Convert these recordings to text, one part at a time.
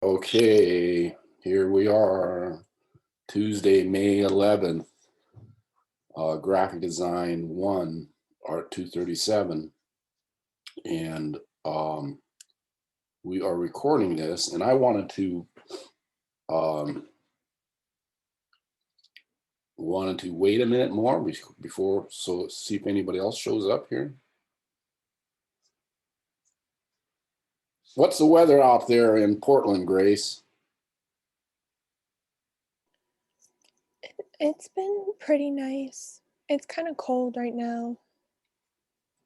Okay, here we are, Tuesday, May 11th, graphic design 1, art 237. And we are recording this, and I wanted to wait a minute more before, so see if anybody else shows up here. What's the weather out there in Portland, Grace? It's been pretty nice. It's kind of cold right now.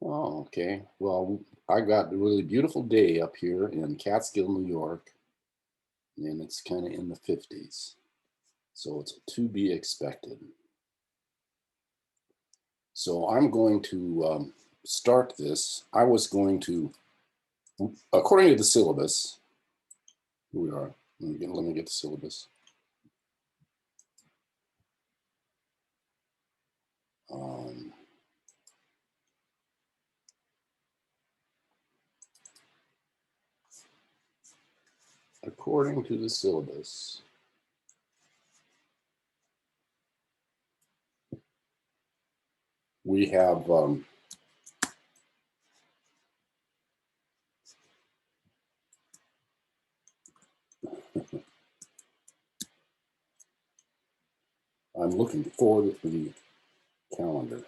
Oh, okay. Well, I got a really beautiful day up here in Catskill, New York, and it's kind of in the 50s. So it's to be expected. So I'm going to start this. I was going to, according to the syllabus, here we are. Let me get the syllabus. According to the syllabus, we have I'm looking forward to the calendar.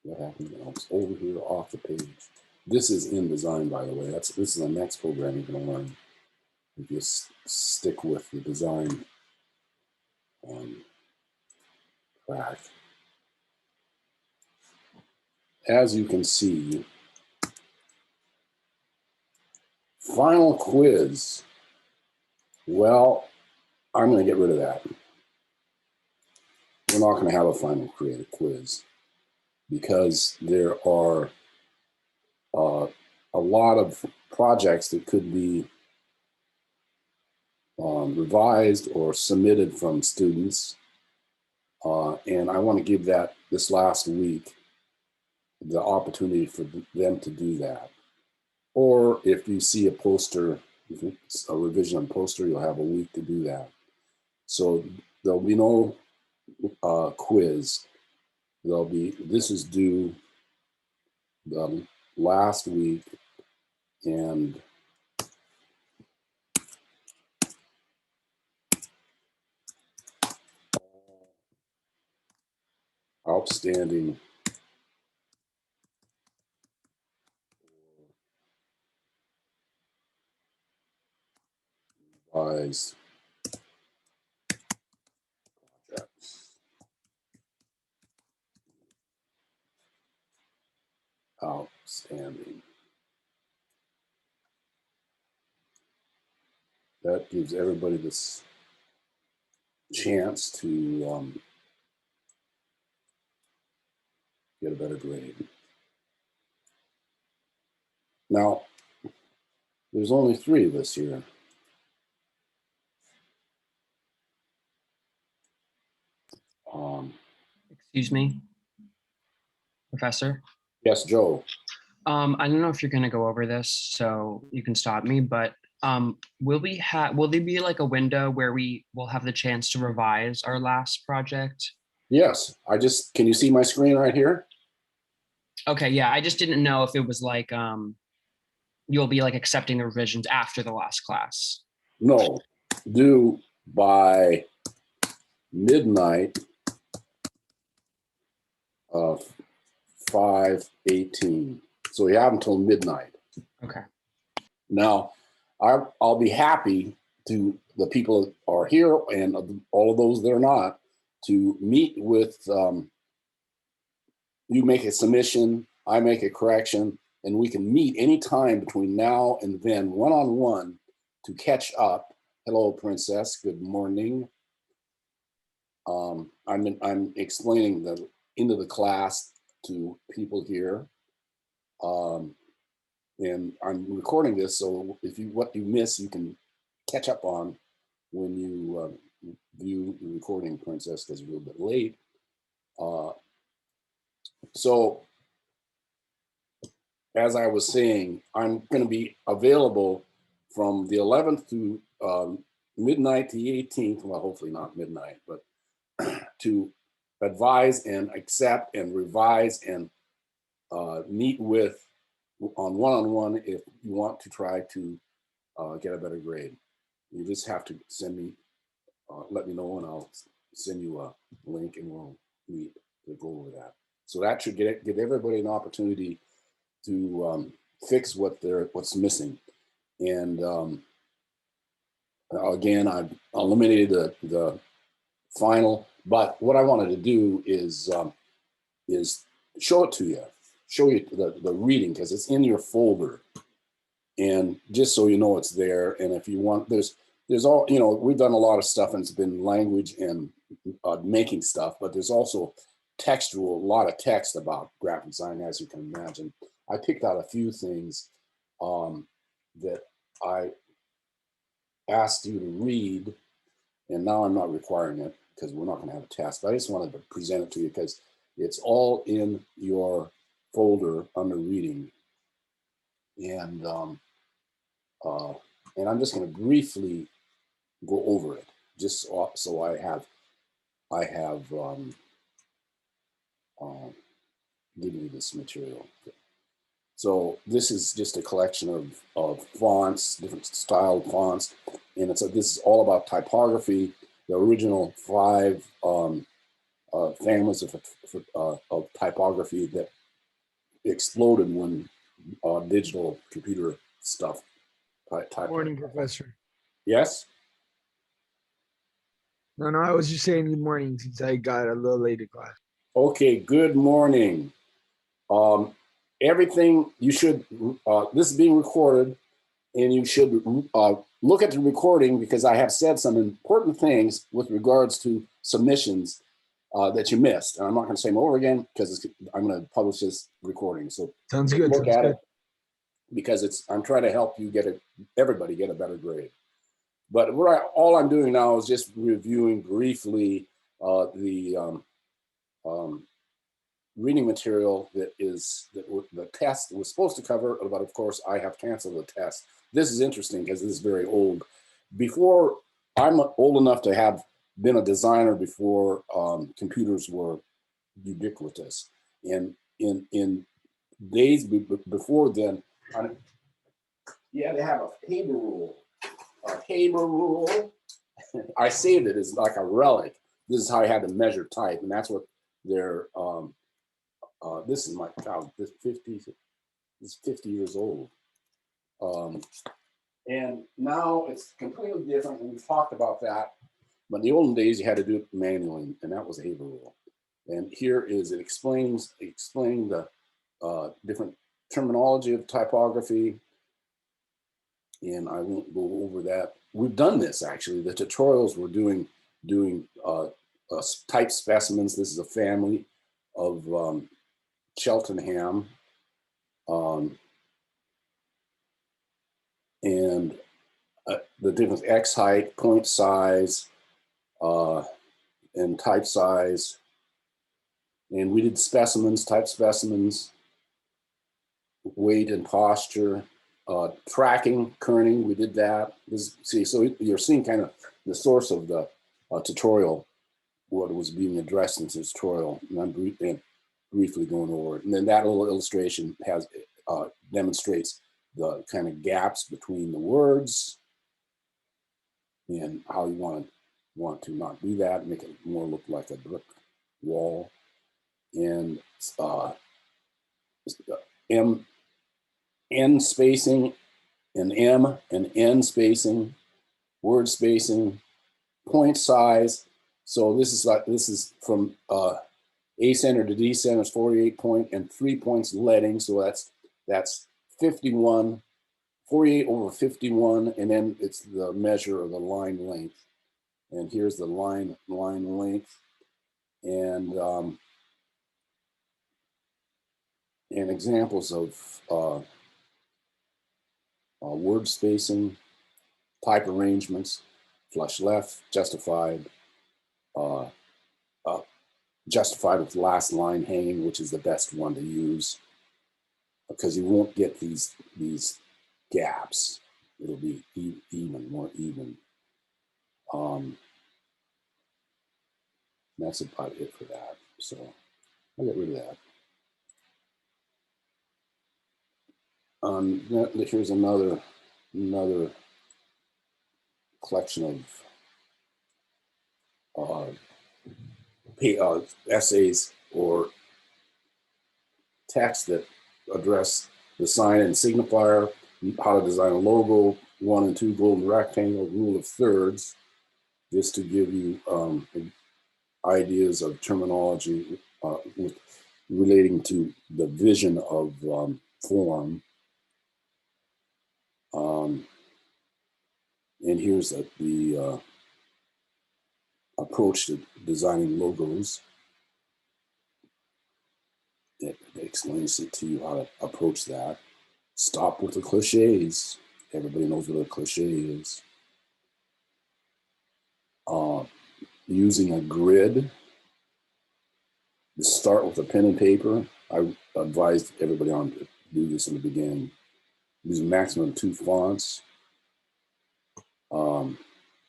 What happened? It's over here off the page. This is InDesign, by the way. This is the next program you're going to learn. If you stick with the design track. As you can see, final quiz. Well, I'm going to get rid of that. We're not going to have a final creative quiz because there are a lot of projects that could be revised or submitted from students. And I want to give that this last week the opportunity for them to do that. Or if you see a poster, if it's a revision on poster, you'll have a week to do that. So there'll be no quiz. This is due the last week, and outstanding revised projects. Outstanding. That gives everybody this chance to get a better grade. Now, there's only 3 of us here. Excuse me, Professor? Yes, Joe. I don't know if you're going to go over this, so you can stop me, but will there be like a window where we will have the chance to revise our last project? Yes, can you see my screen right here? Okay, yeah, I just didn't know if it was like you'll be like accepting the revisions after the last class. No, due by midnight of 5/18. So we have until midnight. Okay. Now, I'll be happy to the people that are here and all of those that are not to meet with you. Make a submission, I make a correction, and we can meet anytime between now and then, one-on-one, to catch up. Hello, Princess. Good morning. I'm explaining the into the class to people here, and I'm recording this, so if what you miss, you can catch up on when you view the recording, Princess, because you're a little bit late. So, as I was saying, I'm going to be available from the 11th to midnight to the 18th, well, hopefully not midnight, but to advise and accept and revise and meet with on one-on-one if you want to try to get a better grade. You just have to send me, let me know, and I'll send you a link and we'll meet to go over that. So that should give everybody an opportunity to fix what's missing. And again, I've eliminated the final, but what I wanted to do is show it to you, show you the reading, because it's in your folder, and just so you know it's there. And if you want, there's all, you know, we've done a lot of stuff and it's been language and making stuff, but there's also textual, a lot of text about graphic design, as you can imagine. I picked out a few things that I asked you to read, and now I'm not requiring it because we're not going to have a test, but I just wanted to present it to you because it's all in your folder under reading. And I'm just going to briefly go over it, just so I have given you this material. So this is just a collection of fonts, different style fonts, and this is all about typography. The original 5 families of typography that exploded when digital computer stuff. Morning, Professor. Yes? No, I was just saying good morning since I got a little late to class. Okay, good morning. Everything you should, this is being recorded, and you should look at the recording because I have said some important things with regards to submissions that you missed. And I'm not going to say them over again because I'm going to publish this recording. So sounds good. Look at it because I'm trying to help you everybody get a better grade. But all I'm doing now is just reviewing briefly the reading material that the test was supposed to cover, but of course I have canceled the test. This is interesting because this is very old. Before, I'm old enough to have been a designer before computers were ubiquitous. And in days before then, you had to have a paper rule. A paper rule. I saved it as like a relic. This is how I had to measure type, and that's what their this is my child. This 50 years old, and now it's completely different. And we've talked about that, but in the olden days you had to do it manually, and that was a Haber rule. And here is it explaining the different terminology of typography, and I won't go over that. We've done this actually. The tutorials we're doing type specimens. This is a family of Cheltenham, and the difference X height, point size, and type size. And we did specimens, type specimens, weight and posture, tracking, kerning, we did that. So you're seeing kind of the source of the tutorial, what was being addressed in this tutorial, and I'm briefly going over it. And then that little illustration demonstrates the kind of gaps between the words and how you want to not do that, make it more look like a brick wall. And N spacing, and M and N spacing, word spacing, point size. So this is from A center to D center is 48 point and 3 points leading. So that's 51, 48 over 51, and then it's the measure of the line length. And here's the line length, and examples of word spacing, type arrangements, flush left, justified, justified with last line hanging, which is the best one to use because you won't get these gaps. it'll be even, more even. That's about it for that. So I'll get rid of that. Here's another collection of essays or texts that address the sign and signifier, how to design a logo, 1 and 2 golden rectangle, rule of thirds, just to give you ideas of terminology relating to the vision of form. And here's the approach to designing logos. It explains it to you how to approach that. Stop with the cliches. Everybody knows what a cliche is. Using a grid. Start with a pen and paper. I advised everybody on to do this in the beginning. Use a maximum 2 fonts.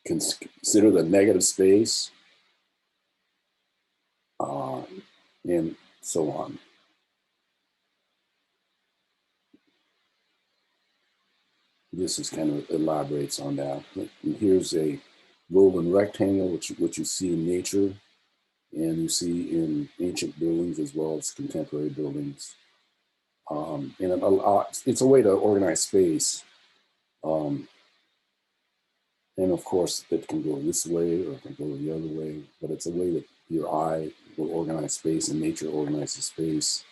Consider the negative space, and so on. This is kind of elaborates on that. And here's a golden rectangle, which you see in nature, and you see in ancient buildings as well as contemporary buildings. And it's a way to organize space. And of course, it can go this way or it can go the other way, but it's a way that your eye will organize space and nature organizes space.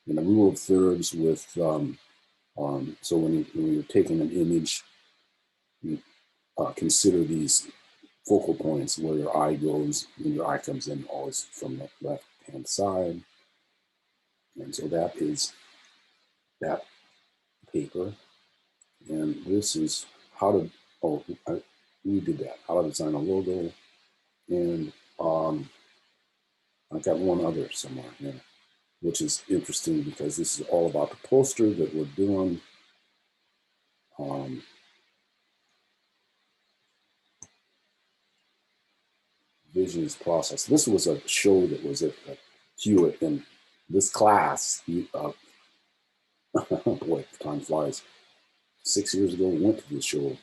And the rule of thirds with, so when you're taking an image, you consider these focal points where your eye goes, and your eye comes in always from the left-hand side. And so that is that paper. And this is how to, we did that, how to design a logo. And I've got one other somewhere here, which is interesting because this is all about the poster that we're doing. Visions process. This was a show that was at Hewitt, and this class, boy, time flies. 6 years ago, we went to this show,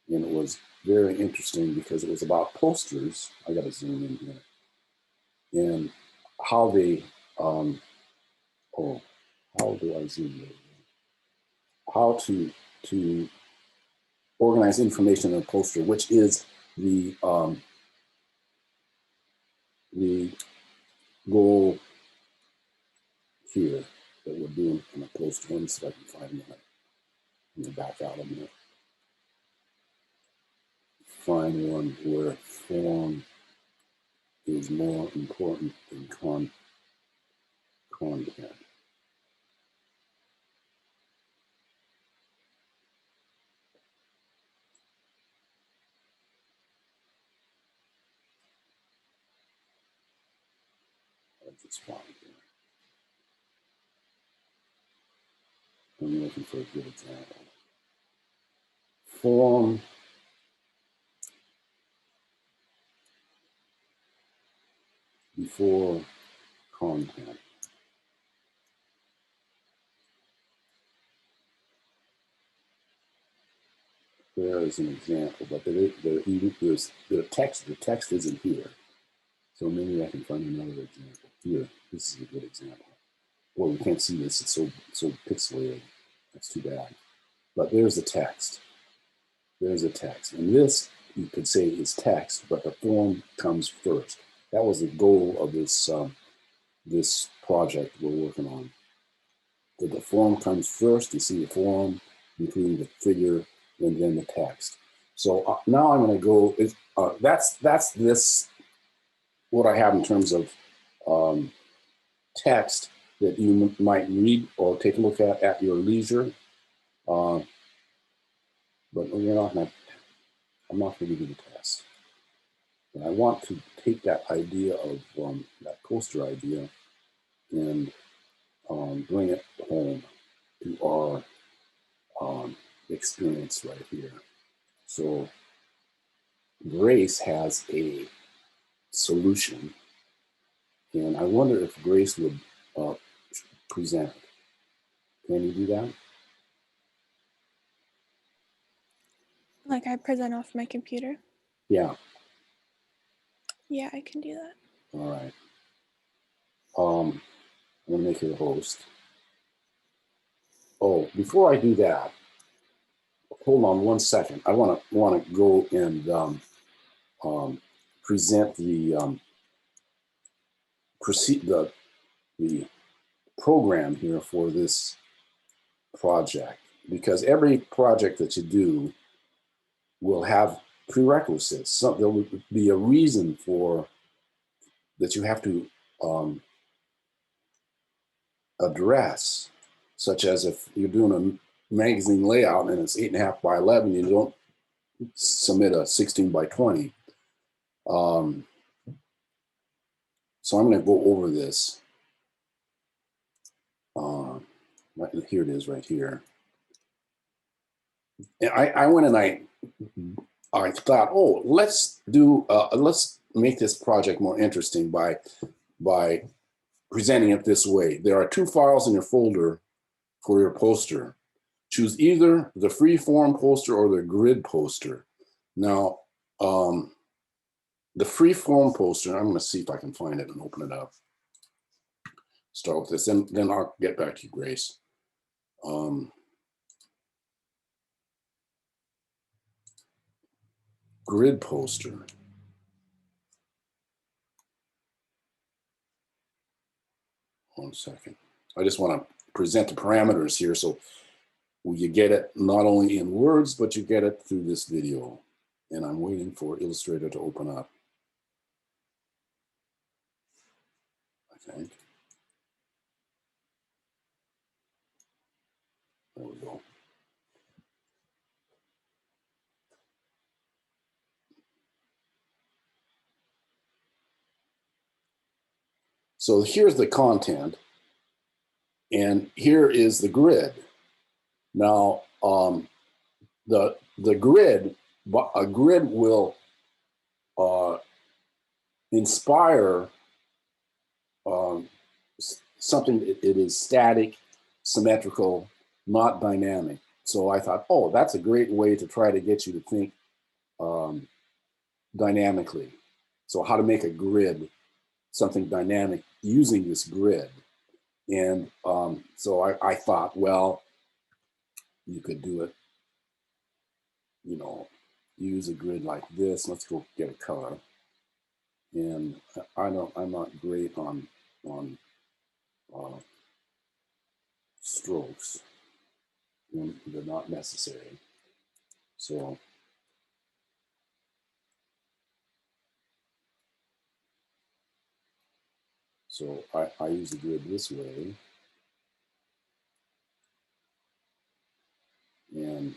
and it was very interesting because it was about posters. I got to zoom in here, and how they, how do I zoom in? How to organize information in a poster, which is the goal here that we're doing in a poster. Let me see if I can find that. Let me back out a minute. Find one where form is more important than content. That's fine. I'm looking for a good example. Form before content. There is an example, but the text isn't here. So maybe I can find another example. Here, this is a good example. Well, we can't see this, it's so pixelated. That's too bad. But there's the text. There's a text. And this, you could say, is text, but the form comes first. That was the goal of this, this project we're working on. That the form comes first, you see the form, including the figure, and then the text. So now I'm going to go, that's this, what I have in terms of text that you might read or take a look at your leisure. But we're not gonna, I'm not going to do the test. And I want to take that idea of that poster idea and bring it home to our experience right here. So Grace has a solution, and I wonder if Grace would present. Can you do that? Like I present off my computer. Yeah. Yeah, I can do that. All right. I'm gonna make you the host. Oh, before I do that, hold on one second. I want to go and present the the program here for this project, because every project that you do will have prerequisites. So there will be a reason for that you have to address, such as if you're doing a magazine layout and it's 8.5 by 11, you don't submit a 16 by 20. So I'm going to go over this. Here it is right here. And I went and I thought, oh, let's make this project more interesting by presenting it this way. There are 2 files in your folder for your poster. Choose either the free form poster or the grid poster. Now, the free form poster, I'm going to see if I can find it and open it up. Start with this, and then I'll get back to you, Grace. Grid poster. One second. I just want to present the parameters here so you get it not only in words, but you get it through this video. And I'm waiting for Illustrator to open up, I think. There we go. So here's the content, and here is the grid. Now, the grid, a grid will inspire something. It is static, symmetrical, not dynamic. So I thought, oh, that's a great way to try to get you to think dynamically. So how to make a grid, something dynamic using this grid. And so I thought, well, you could do it, you know, use a grid like this. Let's go get a color. And I'm not great on strokes when they're not necessary. So I use the grid this way. And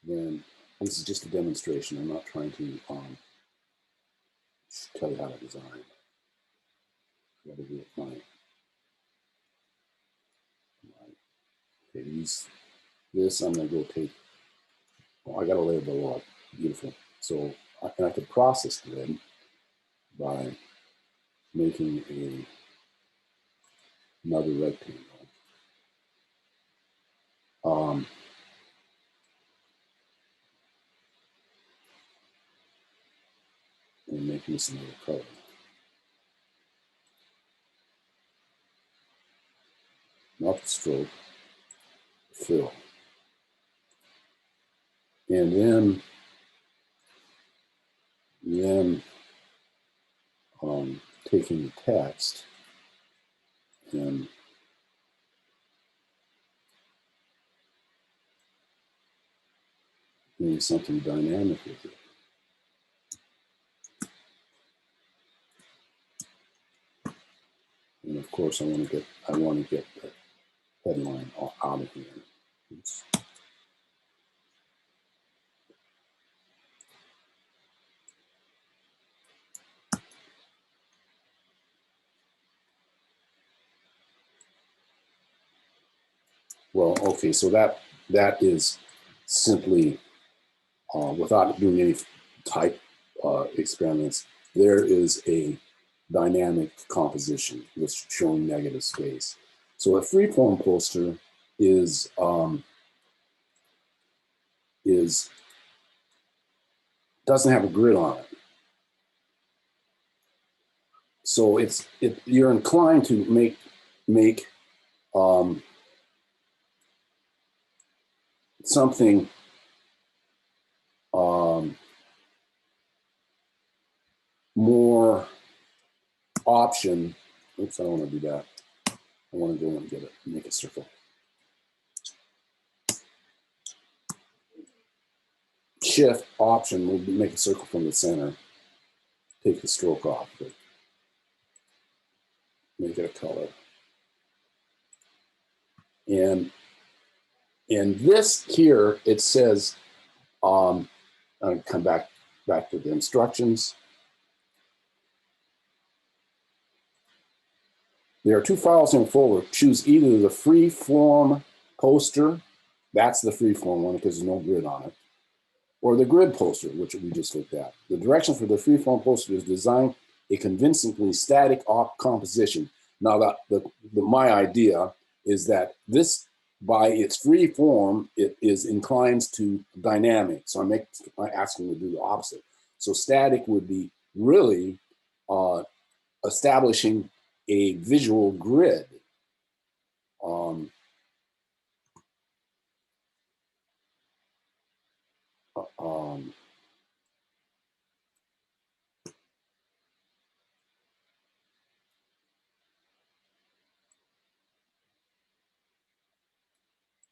then this is just a demonstration. I'm not trying to tell you how to design. I got to do it fine. Okay, this I'm going to go take. Oh, I got to lay it below. Beautiful. So I could process grid by making another rectangle. And making this another color. Not the stroke, fill. And then taking the text and doing something dynamic with it. And of course, I want to get the headline out of here. Oops. Well, okay, so that is simply, without doing any type experiments, there is a dynamic composition that's showing negative space. So a freeform poster is doesn't have a grid on it. So you're inclined to make something more option. Oops, I don't want to do that. I want to go and get it, make a circle. Shift option will make a circle from the center. Take the stroke off, but make it a color. And this here, it says, I'll come back to the instructions. There are two files in a folder. Choose either the free form poster, that's the free form one because there's no grid on it, or the grid poster, which we just looked at. The direction for the free form poster is design a convincingly static composition. Now, my idea is that this, by its free form, it is inclines to dynamic. So I'm asking to do the opposite. So static would be really establishing a visual grid.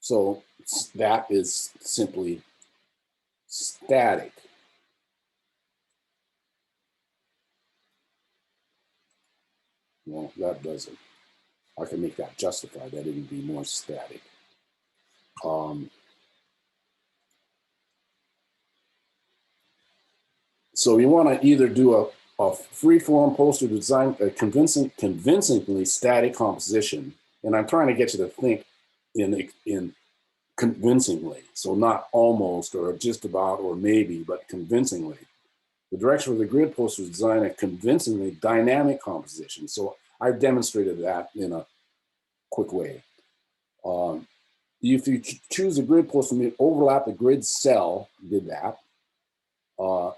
So that is simply static. Well, that doesn't. I can make that justify that it would be more static. So you want to either do a free-form poster design, a convincingly static composition, and I'm trying to get you to think in convincingly. So not almost or just about or maybe, but convincingly. The direction of the grid poster is design a convincingly dynamic composition. So I've demonstrated that in a quick way. If you choose a grid poster, you overlap the grid cell, did that. But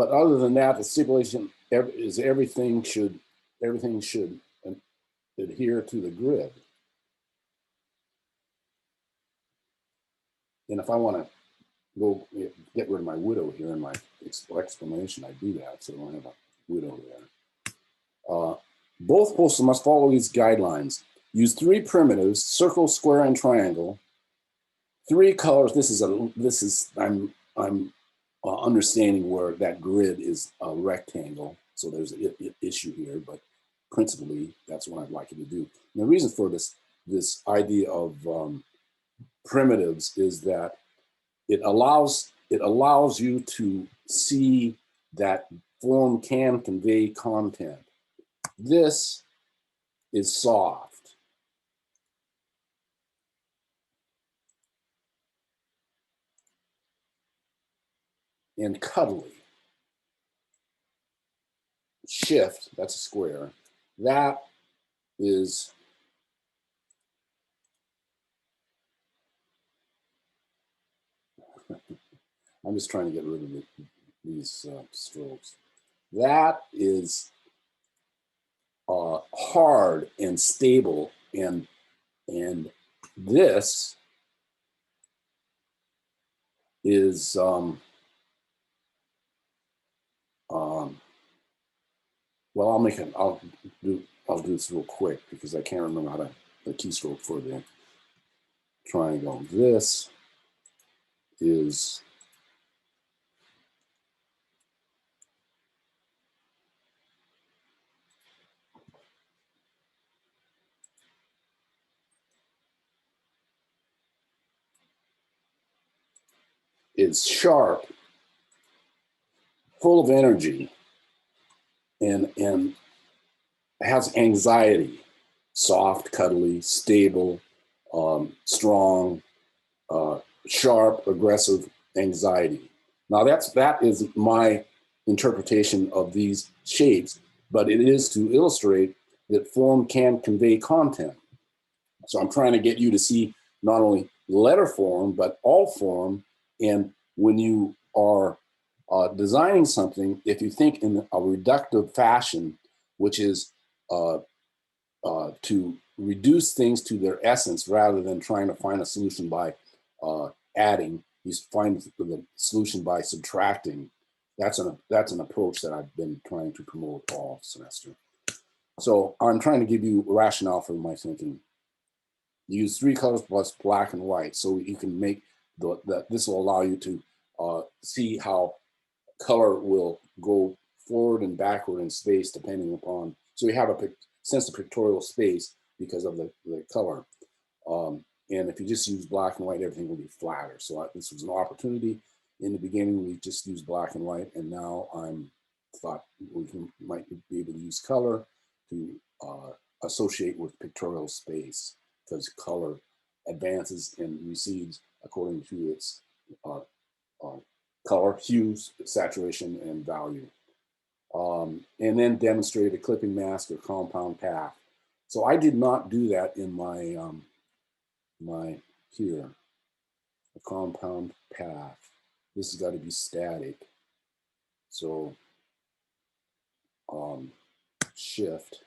other than that, the stipulation is everything should adhere to the grid. And if I want to go get rid of my widow here in my explanation, I do that, so I don't have a widow there. Both posters must follow these guidelines. Use three primitives: circle, square, and triangle. Three colors. I'm understanding where that grid is a rectangle, so there's an issue here, but principally that's what I'd like you to do. And the reason for this idea of primitives is that it allows you to see that form can convey content. This is soft. And cuddly. Shift, that's a square. That is I'm just trying to get rid of these strokes. That is hard and stable, and this is well, I'll do this real quick because I can't remember how to the keystroke for the triangle. This is sharp, full of energy, and has anxiety, soft, cuddly, stable, strong, sharp, aggressive, anxiety. Now that is my interpretation of these shapes, but it is to illustrate that form can convey content. So I'm trying to get you to see not only letter form, but all form. And when you are designing something, if you think in a reductive fashion, which is to reduce things to their essence rather than trying to find a solution by adding, you find the solution by subtracting. That's an approach that I've been trying to promote all semester. So I'm trying to give you a rationale for my thinking. Use 3 colors plus black and white, so you can make this will allow you to see how color will go forward and backward in space depending upon. So you have a sense of pictorial space because of the color. And if you just use black and white, everything will be flatter. So this was an opportunity. In the beginning, we just used black and white, and now I'm thought we might be able to use color to associate with pictorial space, because color advances and recedes according to its color, hues, saturation, and value. And then demonstrate a clipping mask or compound path. So I did not do that in my here, a compound path. This has got to be static. So shift,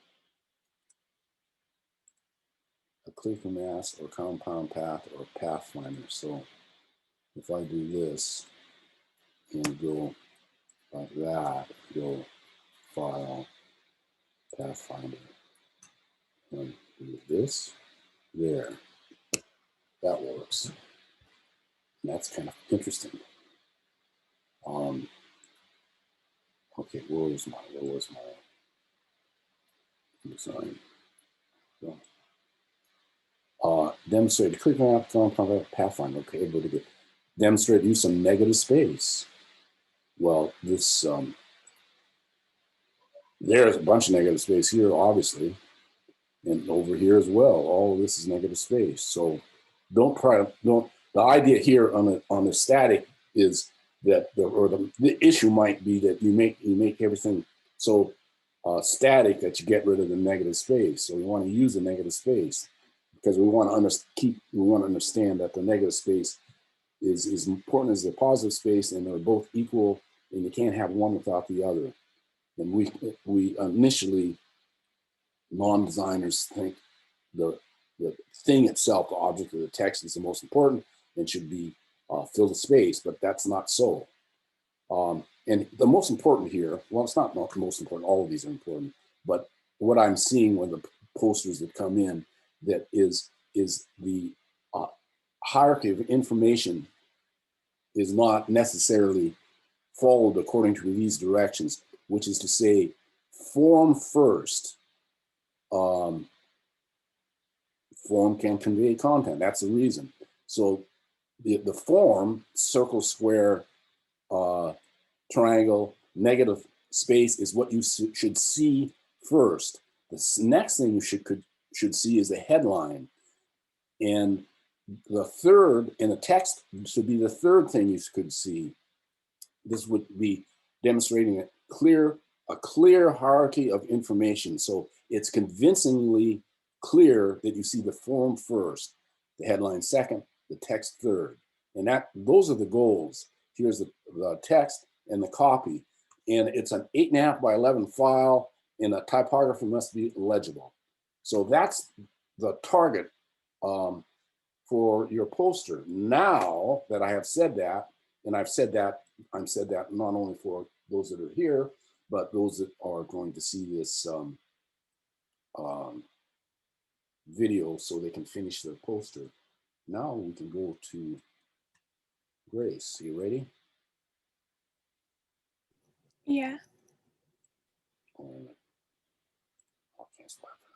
a clipping mask or compound path or pathfinder. So if I do this and go like that, go file, pathfinder, and do this, there, that works. And that's kind of interesting. Okay, where was my design? Demonstrate, click on pathfinder. Okay, everybody good. Demonstrate use of negative space. Well, this there's a bunch of negative space here, obviously, and over here as well. All of this is negative space. So don't. The idea here on the static is that the issue might be that you make everything so static that you get rid of the negative space. So we want to use the negative space because we want to understand that the negative space is as important as the positive space, and they're both equal, and you can't have one without the other. And we initially, non-designers think the thing itself, the object of the text, is the most important and should be fill the space, but that's not so. And the most important here, well, it's not the most important, all of these are important, but what I'm seeing when the posters that come in, that is the hierarchy of information is not necessarily followed according to these directions, which is to say, form first. Form can convey content. That's the reason. So the form, circle, square, triangle, negative space is what you should see first. The next thing you should see is the headline. And the third, and the text should be the third thing you could see. This would be demonstrating a clear hierarchy of information. So it's convincingly clear that you see the form first, the headline second, the text third. And those are the goals. Here's the text and the copy. And it's an 8.5 by 11 file, and the typography must be legible. So that's the target for your poster. Now that I have said that, and I'm said that not only for those that are here, but those that are going to see this video so they can finish their poster. Now we can go to Grace. You ready? Yeah. I'll cancel that for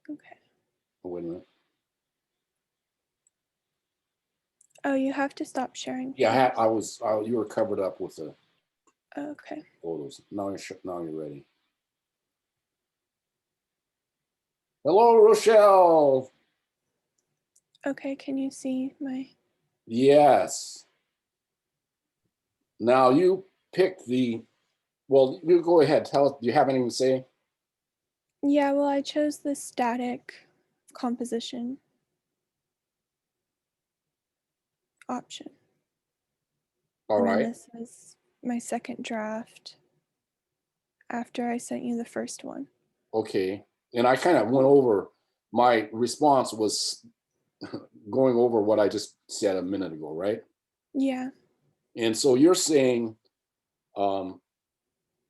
now. Okay. Oh, wait a minute. Oh, you have to stop sharing. Yeah, you were covered up with the Okay. photos. Now you're ready. Hello, Rochelle. Okay, can you see my? Yes. Now you picked well, you go ahead. Tell us, do you have anything to say? Yeah, well, I chose the static composition option. All And then right. this was my second draft after I sent you the first one. Okay. And I kind of went over, my response was going over what I just said a minute ago, right? Yeah, And so you're saying, um,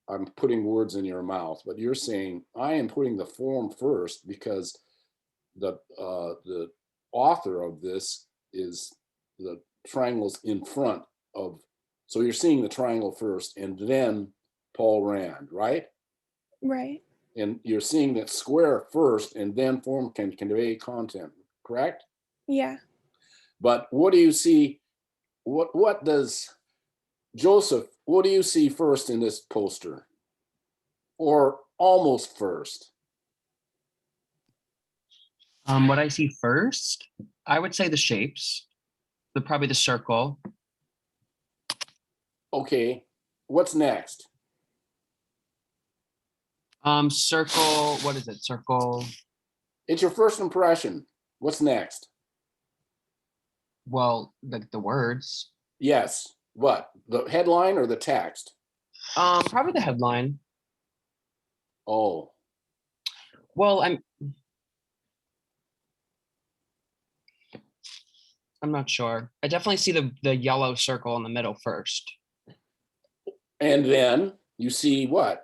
I'm putting words in your mouth, but you're saying I am putting the form first because the author of this is the triangles in front of. So you're seeing the triangle first, and then Paul Rand, right? right. And you're seeing that square first, and then form can convey content, correct? Yeah. But what do you see? What does Joseph? What do you see first in this poster, or almost first? What I see first, I would say the shapes, probably the circle. Okay, what's next? Circle, what is it? Circle, It's your first impression. What's next? well, the words. Yes. What? The headline or the text? Probably the headline. Oh, Well, I'm not sure. I definitely see the yellow circle in the middle first. and then you see what?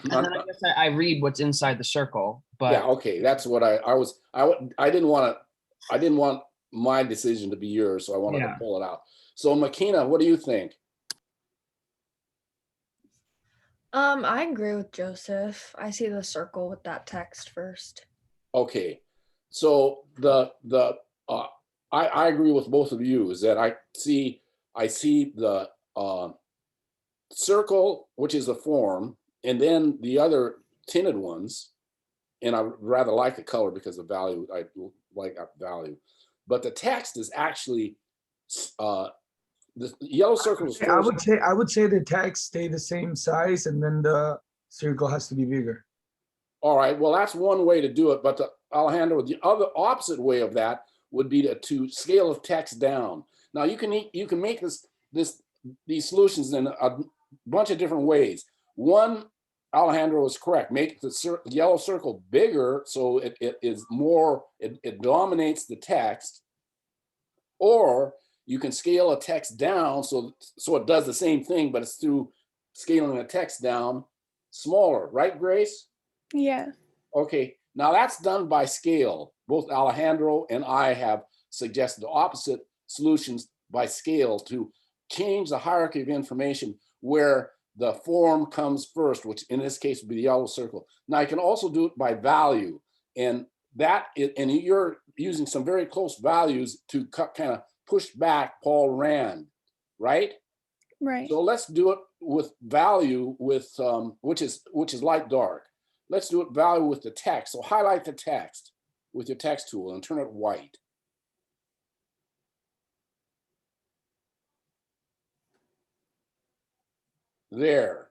And then I guess I read what's inside the circle, Yeah, but okay. That's what I didn't want my decision to be yours, so I wanted to yeah. pull it out. So Makina, what do you think? I agree with Joseph. I see the circle with that text first. Okay. So uh I agree with both of you, is that I see the circle, which is the form, and then the other tinted ones, and I rather like the color because of value. I like that value, but the text is actually the yellow circle is I first. would say the text stay the same size and then the circle has to be bigger. All right, well, that's one way to do it, but Alejandro, the other opposite way of that would be to scale the text down. Now you can make these solutions in a bunch of different ways. One, Alejandro is correct. Make the yellow circle bigger so it is more, it dominates the text, or you can scale a text down so it does the same thing, but it's through scaling the text down smaller, right, Grace? Yeah. Okay, now that's done by scale. Both Alejandro and I have suggested the opposite solutions by scale to change the hierarchy of information where the form comes first, which in this case would be the yellow circle. Now I can also do it by value, and you're using some very close values to kind of push back Paul Rand, right? Right. So let's do it with value with which is light dark. Let's do it value with the text. So highlight the text with your text tool and turn it white. There.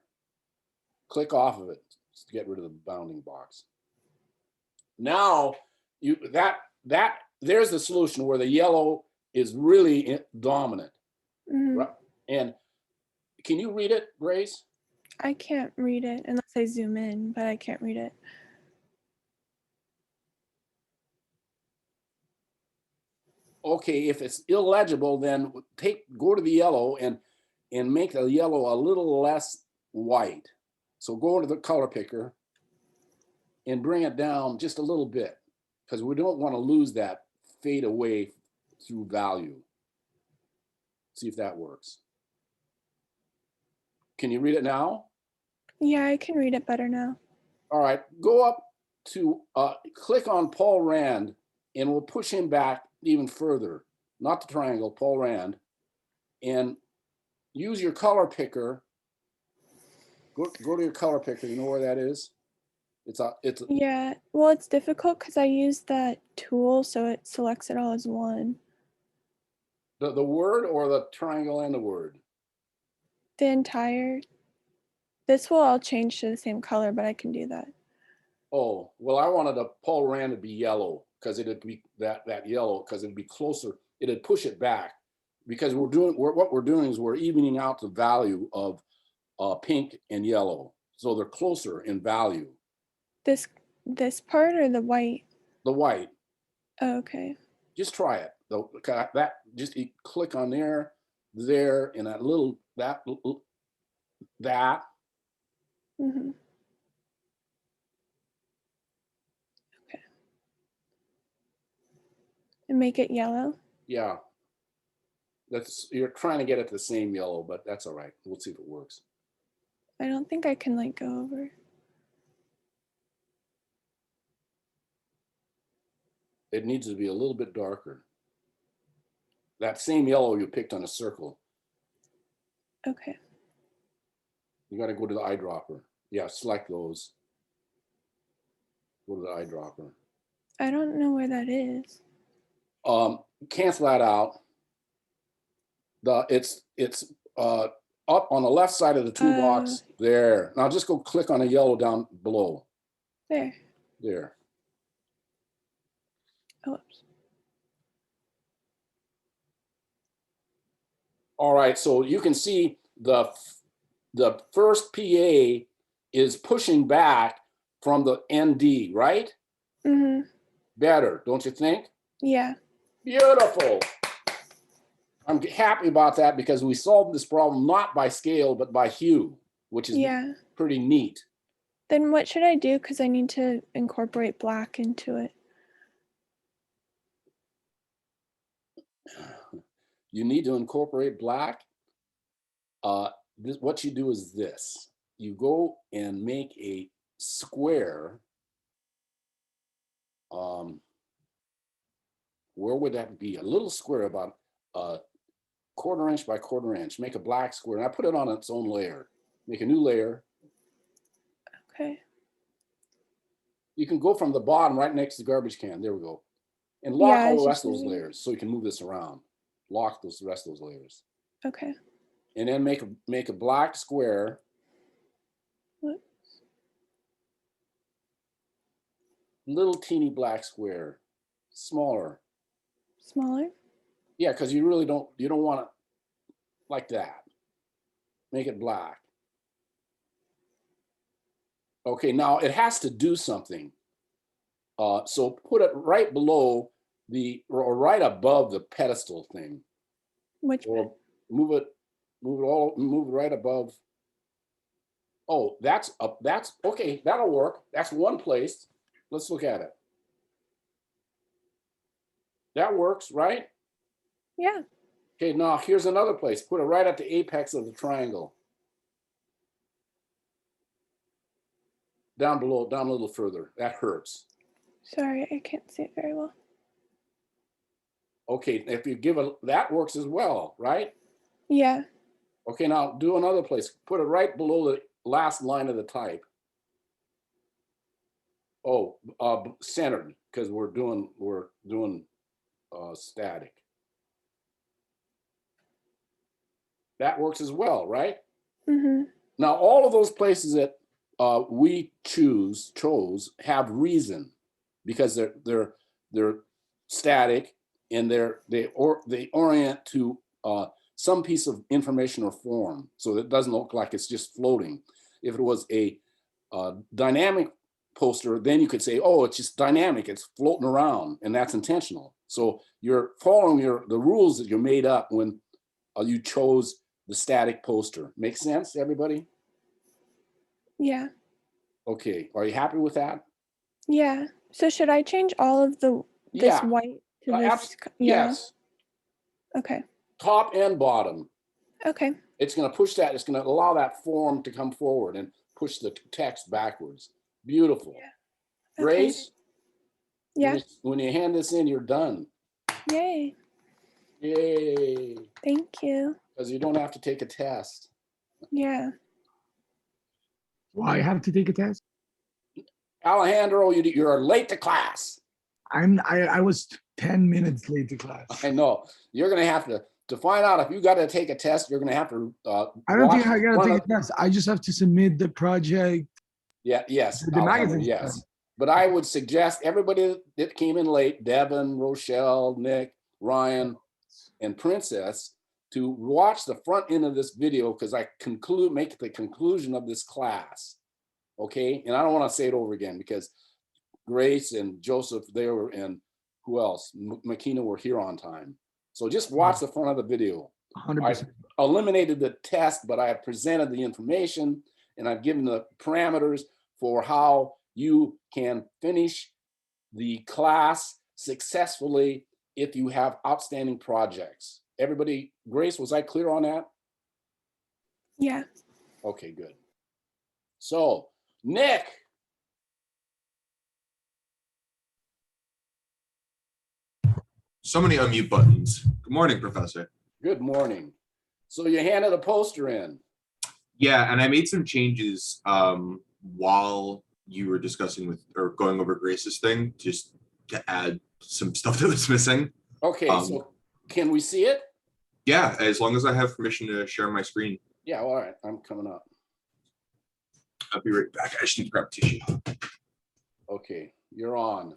Click off of it to get rid of the bounding box. Now there's the solution where the yellow is really dominant. Mhm. Right? And can you read it, Grace? I can't read it unless I zoom in, but I can't read it. Okay, if it's illegible, then go to the yellow and make the yellow a little less white. So go to the color picker and bring it down just a little bit, because we don't want to lose that fade away through value. See if that works. Can you read it now? Yeah, I can read it better now. All right, go up to click on Paul Rand, and we'll push him back even further. Not the triangle, Paul Rand, and use your color picker. Go to your color picker. You know where that is? It's Yeah. Well, it's difficult because I use that tool, so it selects it all as one. the word or the triangle and the word. The entire. This will all change to the same color, but I can do that. Oh, well, I wanted the Paul Rand to be yellow because it'd be that yellow because it'd be closer. It'd push it back because what we're doing is we're evening out the value of pink and yellow, so they're closer in value. This part or the white? The white, Oh, okay. just try it. That just click on there, and that little that. Mm-hmm. Okay. And make it yellow. Yeah. You're trying to get it the same yellow, but that's all right. We'll see if it works. I don't think I can like go over. It needs to be a little bit darker. That same yellow you picked on a circle. Okay. You got to go to the eyedropper. Yeah, select those. Go to the eyedropper. I don't know where that is. Cancel that out. It's up on the left side of the toolbox. There. Now just go click on the yellow down below. There. There. Oh, oops. All right, so you can see the first PA is pushing back from the ND, right? Mm-hmm. Better, don't you think? Yeah. Beautiful. I'm happy about that because we solved this problem not by scale, but by hue, which is pretty neat. Then what should I do? Because I need to incorporate black into it. You need to incorporate black. What you do is this. You go and make a square. Where would that be? A little square about a 1/4 inch by 1/4 inch. Make a black square. And I put it on its own layer. Make a new layer. Okay. You can go from the bottom right next to the garbage can. There we go. And lock all the rest of those layers so you can move this around. Lock the rest of those layers. Okay. And then make a black square. What? Little teeny black square. Smaller. Smaller? Yeah, because you really don't want it like that. Make it black. Okay, now it has to do something. So put it right below or right above the pedestal thing. Which? Or move it right above. Oh, that's okay. That'll work. That's one place. Let's look at it. That works, right? Yeah. Okay, now here's another place. Put it right at the apex of the triangle. Down below, down a little further. That hurts. Sorry, I can't see it very well. Okay, if you give it, that works as well, right? Yeah. Okay, now do another place. Put it right below the last line of the type. Oh, centered, because we're doing static. That works as well, right? Mm-hmm. Now, all of those places that we chose have reason, because they're static and they orient to some piece of information or form, so it doesn't look like it's just floating. If it was a dynamic poster, then you could say, oh, it's just dynamic, it's floating around, and that's intentional. So you're following the rules that you made up when you chose the static poster. Make sense, everybody? Yeah. Okay, are you happy with that? Yeah. So should I change all of this white to this yellow? Yes. Okay. Top and bottom. Okay. It's going to push that. It's going to allow that form to come forward and push the text backwards. Beautiful. Yeah. Grace? Yeah. When you hand this in, you're done. Yay. Yay. Thank you. Because you don't have to take a test. Yeah. Why have to take a test? Alejandro, you're late to class. I was 10 minutes late to class. I know. You're going to have to find out if you got to take a test, you're going to have to. I don't think watch I gotta one take of- a test. I just have to submit the project. Yes, The Alejandro, magazine. yes. But I would suggest everybody that came in late, Devin, Rochelle, Nick, Ryan, and Princess, to watch the front end of this video because I make the conclusion of this class. Okay, and I don't want to say it over again because Grace and Joseph, and who else? McKenna were here on time. So just watch the front of the video. 100%. I eliminated the test, but I have presented the information and I've given the parameters for how you can finish the class successfully if you have outstanding projects. Everybody, Grace, was I clear on that? Yeah. Okay, good. So, Nick. So many unmute buttons. Good morning, Professor. Good morning. So you handed a poster in. Yeah, and I made some changes while you were discussing with or going over Grace's thing, just to add some stuff that was missing. Okay, so can we see it? Yeah, as long as I have permission to share my screen. Yeah, all right, I'm coming up. I'll be right back. I just need to grab a tissue. Okay, you're on.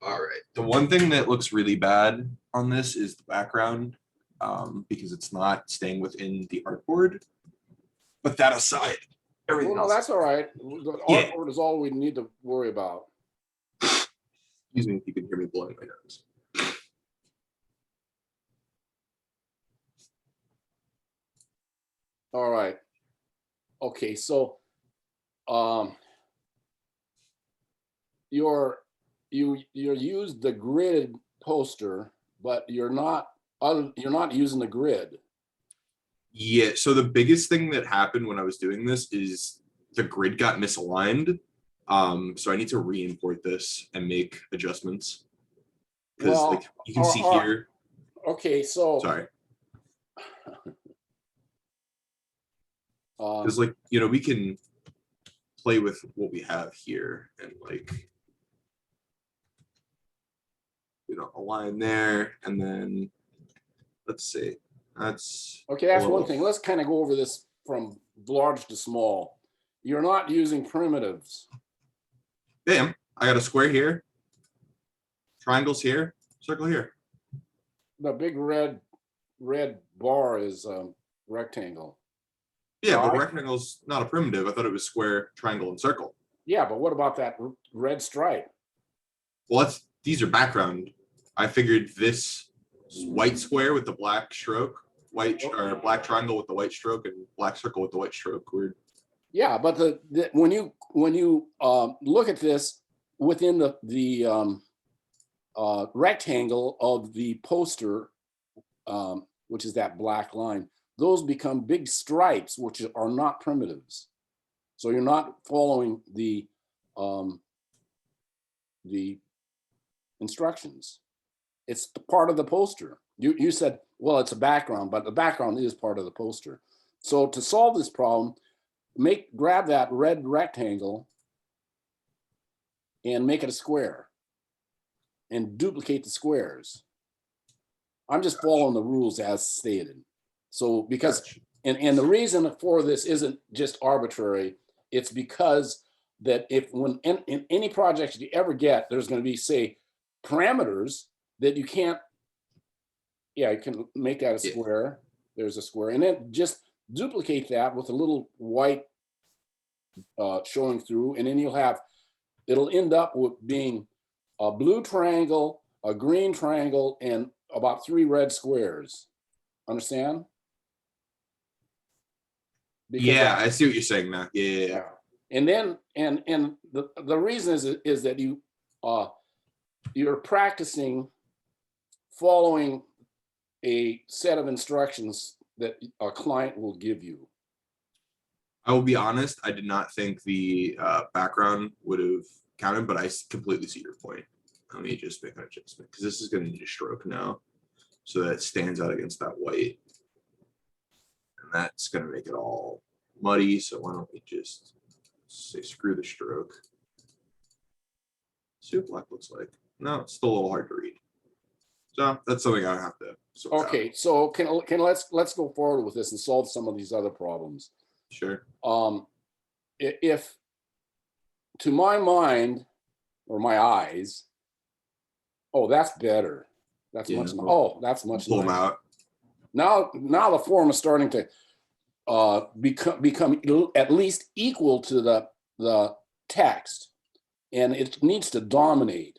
All right. The one thing that looks really bad on this is the background, because it's not staying within the artboard. But that aside, everything Well, no, else. that's all right. The Yeah. artboard is all we need to worry about. Excuse me if you can hear me blowing my nose. All right. Okay, so you used the grid poster, but you're not using the grid. Yeah, so the biggest thing that happened when I was doing this is the grid got misaligned. So I need to re-import this and make adjustments. Because Well, like you can see here. Okay, so Sorry. um, Because like, you know, we can play with what we have here and like, you know, align there and then let's see. That's okay, that's a one little- thing. Let's kind of go over this from large to small. You're not using primitives. Bam. I got a square here. Triangles here, circle here. The big red bar is rectangle. Yeah, but Right. rectangle's not a primitive. I thought it was square, triangle, and circle. Yeah, but what about that red stripe? Well, these are background. I figured this white square with the black stroke, or black triangle with the white stroke, and black circle with the white stroke were. Yeah, but when you look at this within the rectangle of the poster, which is that black line, those become big stripes, which are not primitives. So you're not following the instructions. It's part of the poster. You said, well, it's a background, but the background is part of the poster. So to solve this problem, grab that red rectangle and make it a square and duplicate the squares. I'm just following the rules as stated. So because, and the reason for this isn't just arbitrary, it's because that when in any project you ever get, there's going to be, say, parameters that you can't, yeah, you can make that a square. There's a square. And then just duplicate that with a little white showing through, and then it'll end up with being a blue triangle, a green triangle, and about 3 red squares. Understand? Yeah, I see what you're saying now. Yeah. And then the reason is that you're practicing following a set of instructions that a client will give you. I will be honest, I did not think the background would have counted, but I completely see your point. Let me just make an adjustment because this is going to need a stroke now. So that it stands out against that white. And that's gonna make it all muddy, so why don't we just say screw the stroke. See what black looks like. No, it's still a little hard to read. So that's something I have to sort out. Okay, so can let's go forward with this and solve some of these other problems. Sure. If to my mind or my eyes, oh, that's better. That's Yeah, much. well, Oh, that's much Pull them nicer. out. Now the form is starting to become at least equal to the text, and it needs to dominate.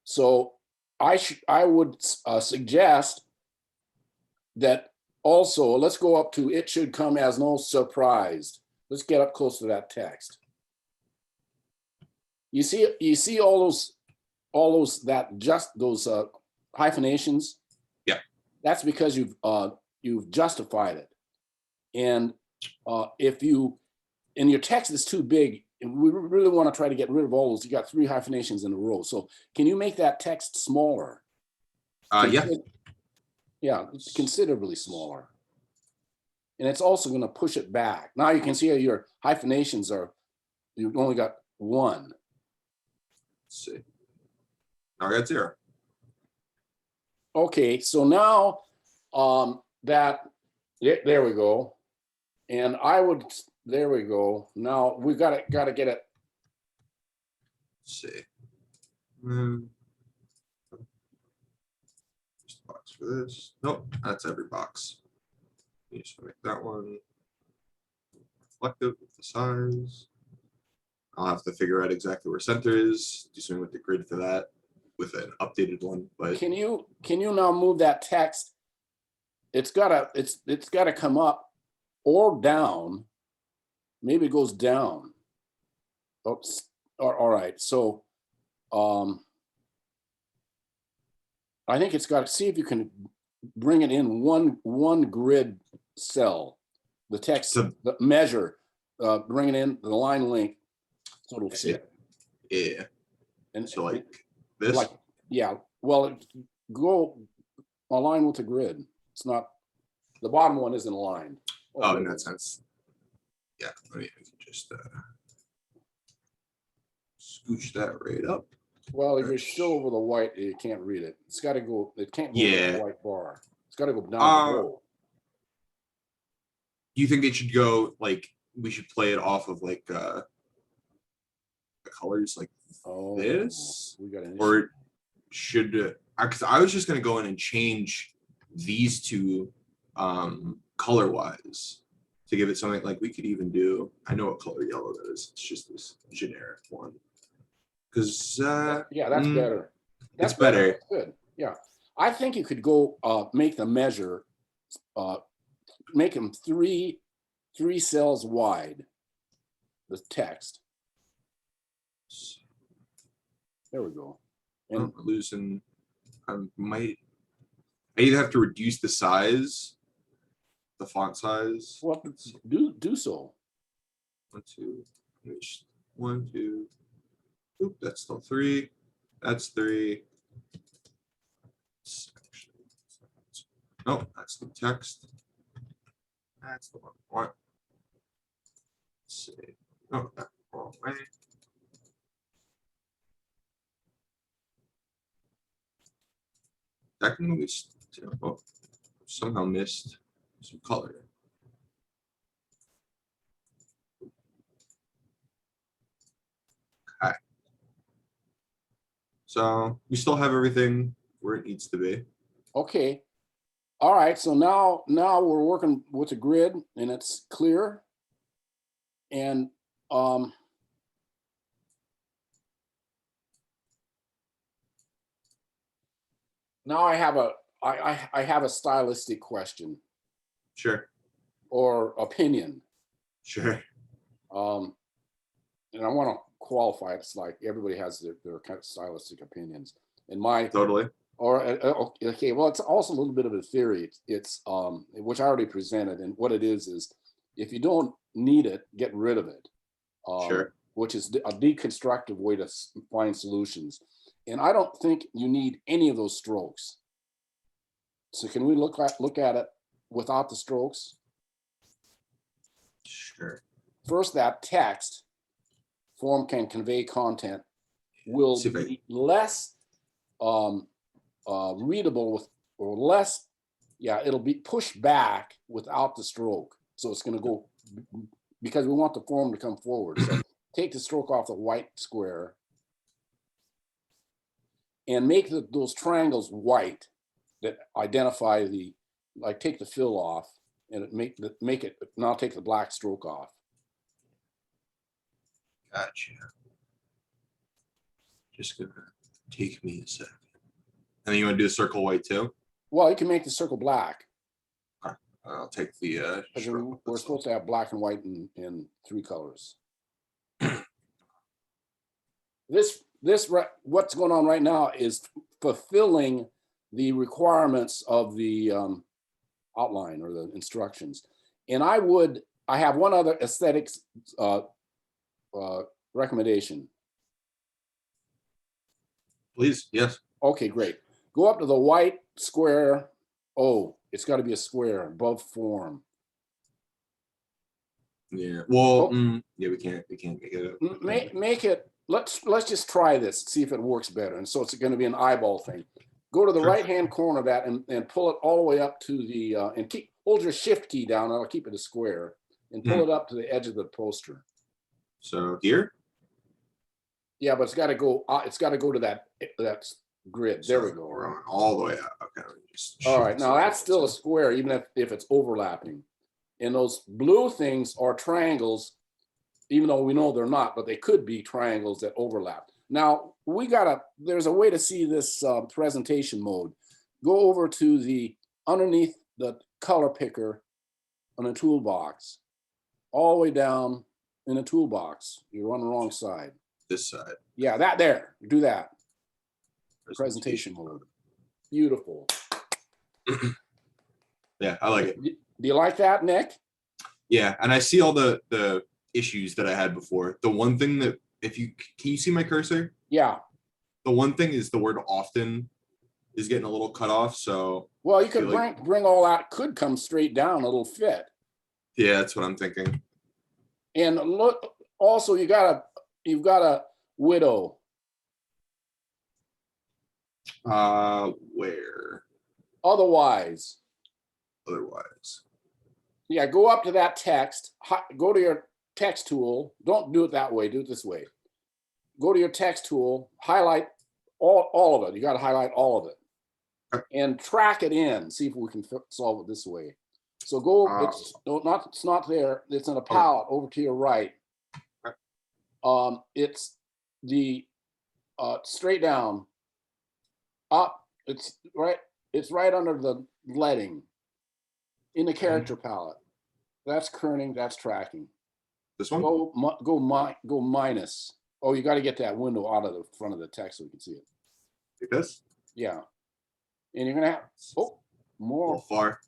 So I would suggest that also let's go up to it should come as no surprise. Let's get up close to that text. You see all those that just those hyphenations. Yeah. That's because you've justified it. And if you, and your text is too big, and we really want to try to get rid of all those, you got 3 hyphenations in a row. So can you make that text smaller? Yeah. Yeah, it's considerably smaller. And it's also going to push it back. Now you can see how your hyphenations are, you've only got 1. Let's see. Now I got 0. Okay, so now there we go. And I would, there we go. Now we got to get it. Let's see. Just a box for this. Nope, that's every box. You just make that one reflective with the size. I'll have to figure out exactly where center is, do something with the grid for that, with an updated one. But Can you now move that text? It's gotta come up or down. Maybe it goes down. Oops. All right. So I think it's got to see if you can bring it in one grid cell. The text, So- the measure, bring it in the line length. So it'll fit. yeah, And so like this. like, yeah, well, go align with the grid. It's not, the bottom one isn't aligned. Oh, in that sense. Yeah, let me just scooch that right up. Well, if you're still over the white, you can't read it. It's got to go, it can't go over Yeah. the white bar. It's got to go down below. Do you think it should go like we should play it off of like the colors like Oh, this? we got an issue. Or should because I was just gonna go in and change these two color wise to give it something like we could even do. I know what color yellow that is. It's just this generic one. Because Yeah, that's better. That's it's better. That's good. Yeah, I think you could go make the measure, make them three cells wide. The text. There we go. And I'm losing. I either have to reduce the size, the font size. well, do so. 1, 2, 1, 2. Oop, that's still 3. That's 3. No, that's the text. That's the one I want. Let's see. Oh, that wrong way. That can we somehow missed some color. Okay. So we still have everything where it needs to be. Okay. All right. So now we're working with the grid and it's clear. And now I have a stylistic question Sure. or opinion. Sure. And I want to qualify it. It's like everybody has their kind of stylistic opinions. And my Totally. or okay, well, it's also a little bit of a theory. It's which I already presented, and what it is if you don't need it, get rid of it. Sure. Which is a deconstructive way to find solutions. And I don't think you need any of those strokes. So can we look at it without the strokes? Sure. First, that text form can convey content will See if I- be less readable with, or less, yeah, it'll be pushed back without the stroke. So it's going to go, because we want the form to come forward. So take the stroke off the white square and make those triangles white that identify the, like take the fill off and make it, now take the black stroke off. Gotcha. Just gonna take me a second. And then you want to do a circle white too? Well, you can make the circle black. I'll take the. Because stroke. we're supposed to have black and white in 3 colors. What's going on right now is fulfilling the requirements of the outline or the instructions. And I have one other aesthetics recommendation. Please, yes. Okay, great. Go up to the white square. Oh, it's got to be a square above form. Yeah. Well, Oh. yeah, we can't make it. Make it. Let's just try this. See if it works better. And so it's going to be an eyeball thing. Go to the Sure. right-hand corner of that and pull it all the way up to the and hold your shift key down. And I'll keep it a square and pull it up to the edge of the poster. So here. Yeah, but it's got to go. It's got to go to that grid. There we So go. we're on all the way up. Okay. let me just All shift right. this Now over that's still a to- square, even if it's overlapping. And those blue things are triangles, even though we know they're not, but they could be triangles that overlap. Now there's a way to see this presentation mode. Go over to the underneath the color picker on a toolbox, all the way down in a toolbox. You're on the wrong side. this side. Yeah, that there, do that. Presentation mode. Beautiful. Yeah, I like it. Do you like that, Nick? Yeah, and I see all the issues that I had before. The one thing that can you see my cursor? Yeah. The one thing is the word often is getting a little cut off. So Well, you I feel could like- bring all that, could come straight down, it'll fit. yeah, that's what I'm thinking. And look, also you've got a widow. Where Otherwise, otherwise? yeah, go up to that text, go to your text tool. Don't do it that way, do it this way. Go to your text tool, highlight all of it. You got to highlight all of it. Okay. And track it in, see if we can solve it this way. So go, it's not there, it's in a palette over to your right. Okay. It's the straight down, up, it's right under the leading in the character palette. That's kerning, that's tracking. This one? Go minus. Oh, you got to get that window out of the front of the text so we can see it. Like this? Yeah. And you're gonna have, A more. little far.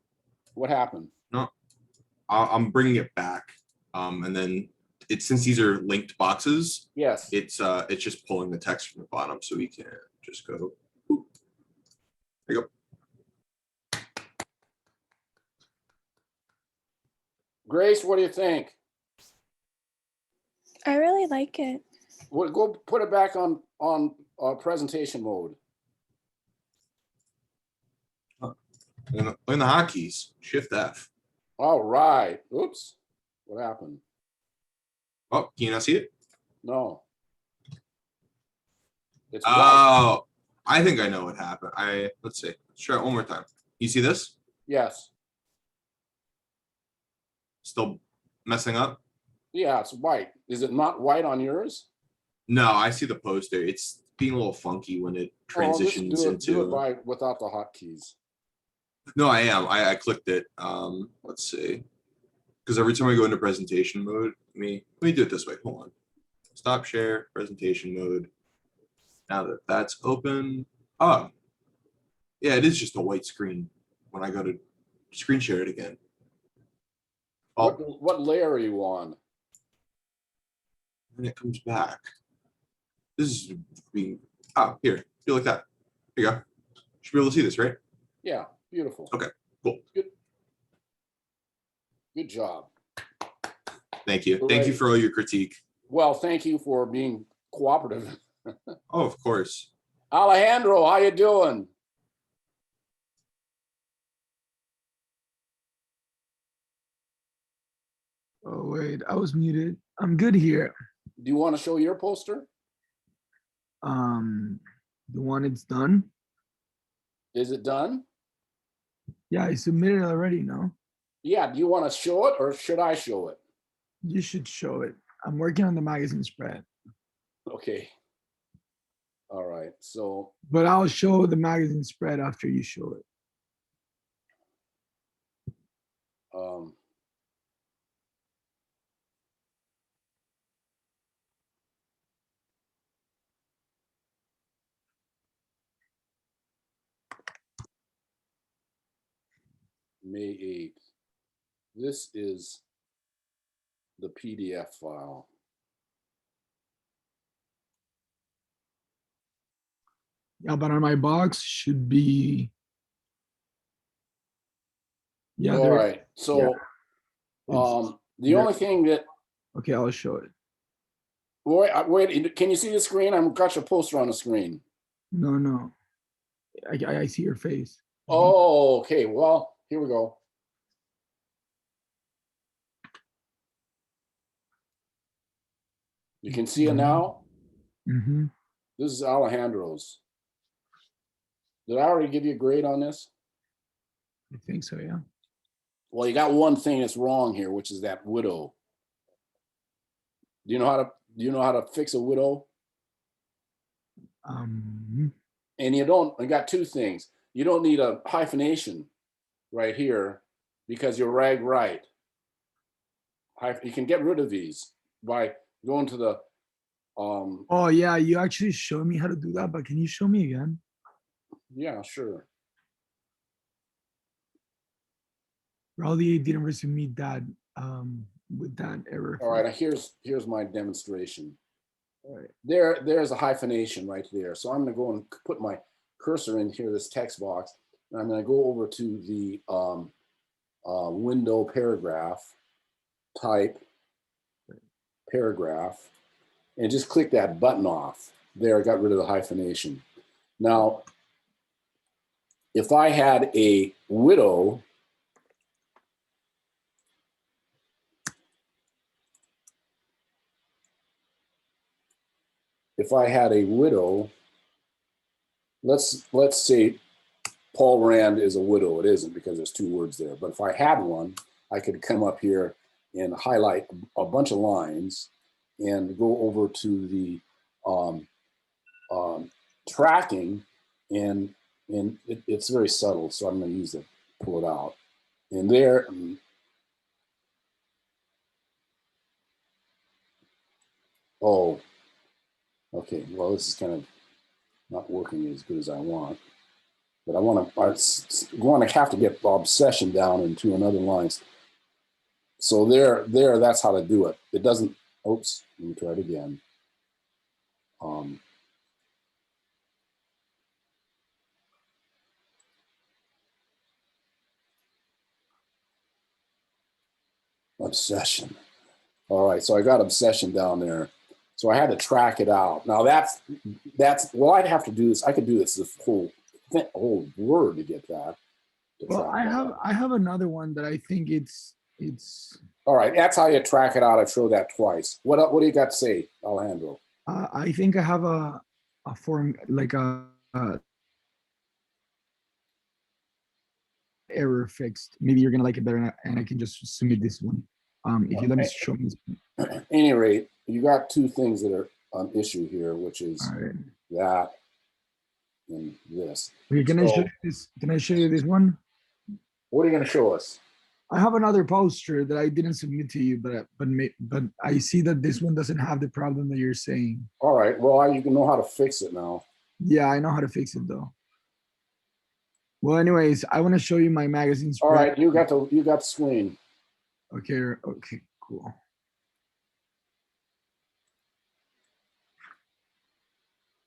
What happened? I'm bringing it back. And then since these are linked boxes, Yes. it's just pulling the text from the bottom, so we can just go. Boop. There you go. Grace, what do you think? I really like it. Well, go put it back on presentation mode. In the hotkeys, Shift F. All right. Oops. What happened? Oh, can you not see it? No. It's white. Oh, I think I know what happened. Let's see. Let's try it one more time. You see this? Yes. Still messing up? Yeah, it's white. Is it not white on yours? No, I see the poster. It's being a little funky when it transitions do into. it without the hotkeys. No, I am. I clicked it. Let's see. Because every time I go into presentation mode, let me do it this way. Hold on. Stop share, presentation mode. Now that that's open. Oh, yeah, it is just a white screen when I go to screen share it again. Oh, What layer are you on? and it comes back. This is being, here, do like that. Here you go. Should be able to see this, right? Yeah, beautiful. Okay, cool. Good job. Thank you. Thank you Great. for all your critique. Well, thank you for being cooperative. Oh, of course. Alejandro, how you doing? Oh, wait, I was muted. I'm good here. Do you want to show your poster? The one it's done. Is it done? Yeah, I submitted it already, no? Yeah, do you want to show it or should I show it? You should show it. I'm working on the magazine spread, Okay. All right, so, but I'll show the magazine spread after you show it. um, May 8th. This is the PDF file. Yeah, but on my box should be. Yeah, All there. right, so, It's the there. only thing that, Okay, I'll show it. wait, can you see the screen? I've got your poster on the screen. No. I see your face. Oh, okay, well, here we go. You can see it now? Mm-hmm. This is Alejandro's. Did I already give you a grade on this? I think so, yeah. Well, you got one thing that's wrong here, which is that widow. Do you know how to fix a widow? And you got two things. You don't need a hyphenation right here because you're rag right. You can get rid of these by going to the, Oh yeah, you actually showed me how to do that, but can you show me again? yeah, sure. Probably didn't receive me that with that error. All right, here's my demonstration. All right. There's a hyphenation right there. So I'm going to go and put my cursor in here, this text box, and I'm going to go over to the window paragraph, type paragraph, and just click that button off. There, I got rid of the hyphenation. Now, if I had a widow, let's say Paul Rand is a widow. It isn't because there's two words there. But if I had one, I could come up here and highlight a bunch of lines and go over to the tracking, and it's very subtle. So I'm going to use it, pull it out. And there, oh, okay. Well, this is kind of not working as good as I want. But I want to have to get obsession down into another line. So there, that's how to do it. It doesn't, oops, let me try it again. Obsession. All right, so I got obsession down there. So I had to track it out. Now that's, well, I'd have to do this. I could do this whole word to get that. Well, I have another one that I think it's. All right, that's how you track it out. I've showed that twice. What do you got to say, Alejandro? I think I have a form, like a error fixed. Maybe you're gonna like it better, and I can just submit this one. If you let me show me. At any rate, you got two things that are an issue here, which is Right. that and this. Okay, can I show you this? Can I show you this one? What are you going to show us? I have another poster that I didn't submit to you, but I see that this one doesn't have the problem that you're saying. All right. Well, you can know how to fix it now. Yeah, I know how to fix it though. Well, anyways, I want to show you my magazine spread. All right, you got the screen. Okay, cool.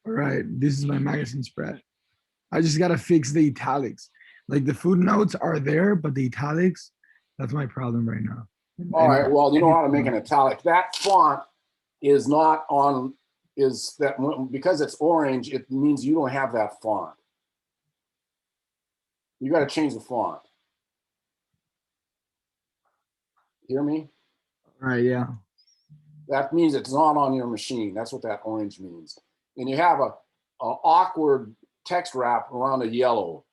All right, this is my magazine spread. I just gotta fix the italics. Like the footnotes are there, but the italics, that's my problem right now. All right, well, you know how to make an italic. That font is not on, because it's orange, it means you don't have that font. You got to change the font. Hear me? All right, yeah. That means it's not on your machine. That's what that orange means. And you have a awkward text wrap around a yellow.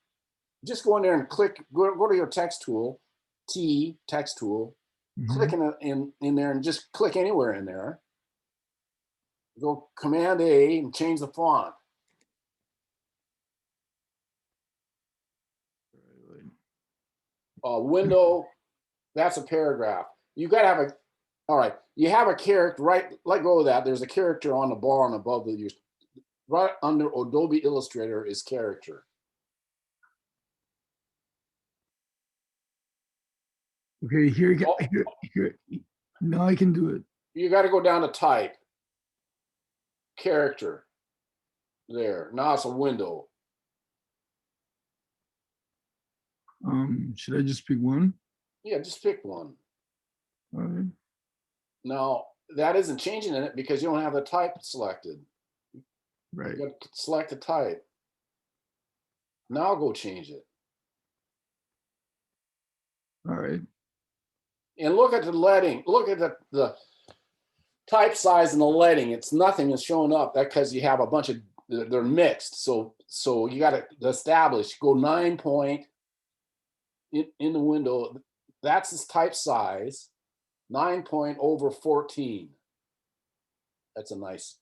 Just go in there and click, go to your text tool, text tool, click in there and just click anywhere in there. Go Command A and change the font. Window, that's a paragraph. You got to have all right, you have a character, right? Let go of that. There's a character on the bar and above the, right under Adobe Illustrator is character. Okay, here. Now I can do it. You got to go down to type. Character. There. Now it's a window. Should I just pick one? Yeah, just pick one. All right. Now, that isn't changing in it because you don't have the type selected. Right. You got to select the type. Now go change it. All right. And look at the leading. Look at the type size and the leading. It's nothing is showing up. That because you have a bunch of, they're mixed. So you got to establish, go 9 point in the window. That's this type size, 9 point over 14. That's a nice.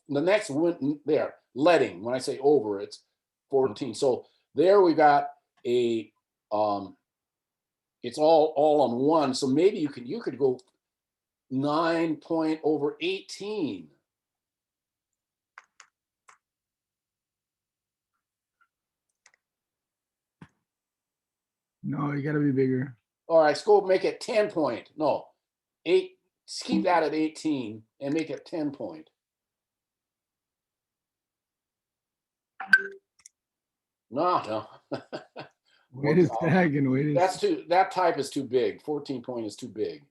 The next one there, leading. When I say over, it's 14. So there we got a it's all on one. So maybe you could go 9 point over 18. No, you gotta be bigger. All right, let's go make it 10 point. No, 8. Keep that at 18 and make it 10 point. No. Wait a second. Wait. That type is too big. 14 point is too big.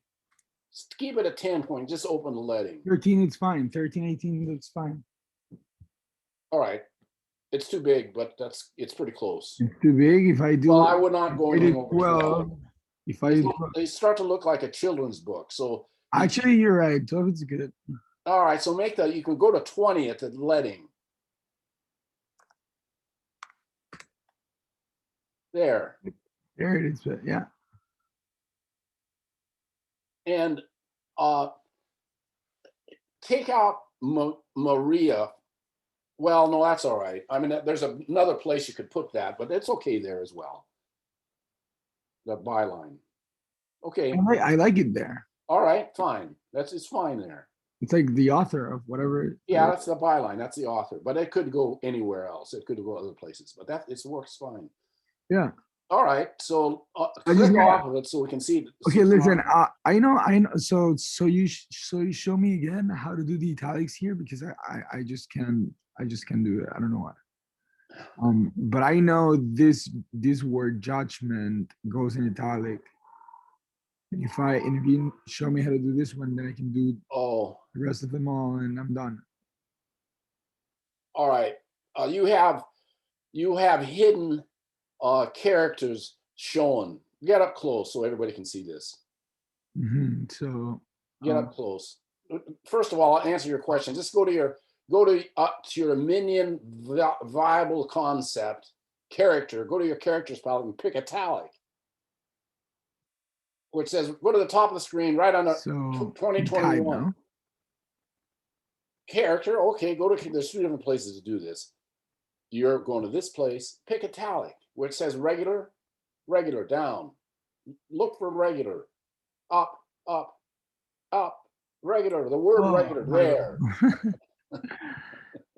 Just keep it at 10 point. Just open the leading. 13, it's fine. 13, 18, it's fine. All right. It's too big, but it's pretty close. It's too big. If I do, Well, I would not go anything over 12. If I they start to look like a children's book. So actually, you're right. 12 is good. all right, so make that. You can go to 20 at the leading. There. There it is. Yeah. And take out Maria. Well, no, that's all right. I mean, there's another place you could put that, but it's okay there as well. The byline. Okay. I like it there. All right, fine. It's fine there. It's like the author of whatever. Yeah, that's the byline. That's the author. But it could go anywhere else. It could go other places. But it works fine. Yeah. All right. So click off of it so we can see. Okay, listen. I know. So you show me again how to do the italics here because I just can't do it. I don't know why. But I know this word judgment goes in italic. And if you show me how to do this one, then I can do the rest of them all, and I'm done. All right. You have hidden characters shown. Get up close so everybody can see this. So get up close. First of all, I'll answer your question. Just go to your minion viable concept character. Go to your characters palette and pick italic, which says go to the top of the screen right under 2021 character. Okay, there's 2 different places to do this. You're going to this place, pick italic, where it says regular, down. Look for regular, up, regular, the word regular there.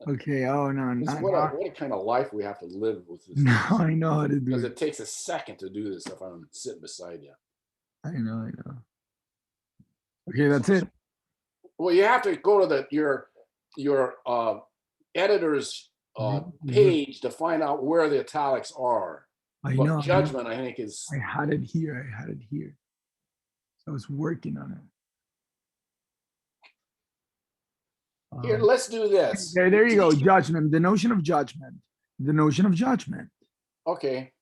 Okay, oh no. What a kind of life we have to live with this. No, I know how to do it. Because it takes a second to do this if I'm sitting beside you. I know. Okay, that's it. Well, you have to go to your editor's page to find out where the italics are. I know. Judgment, I think, is. I had it here. I was working on it. Here, let's do this. There you go. Judgment. The notion of judgment. The notion of judgment. Okay.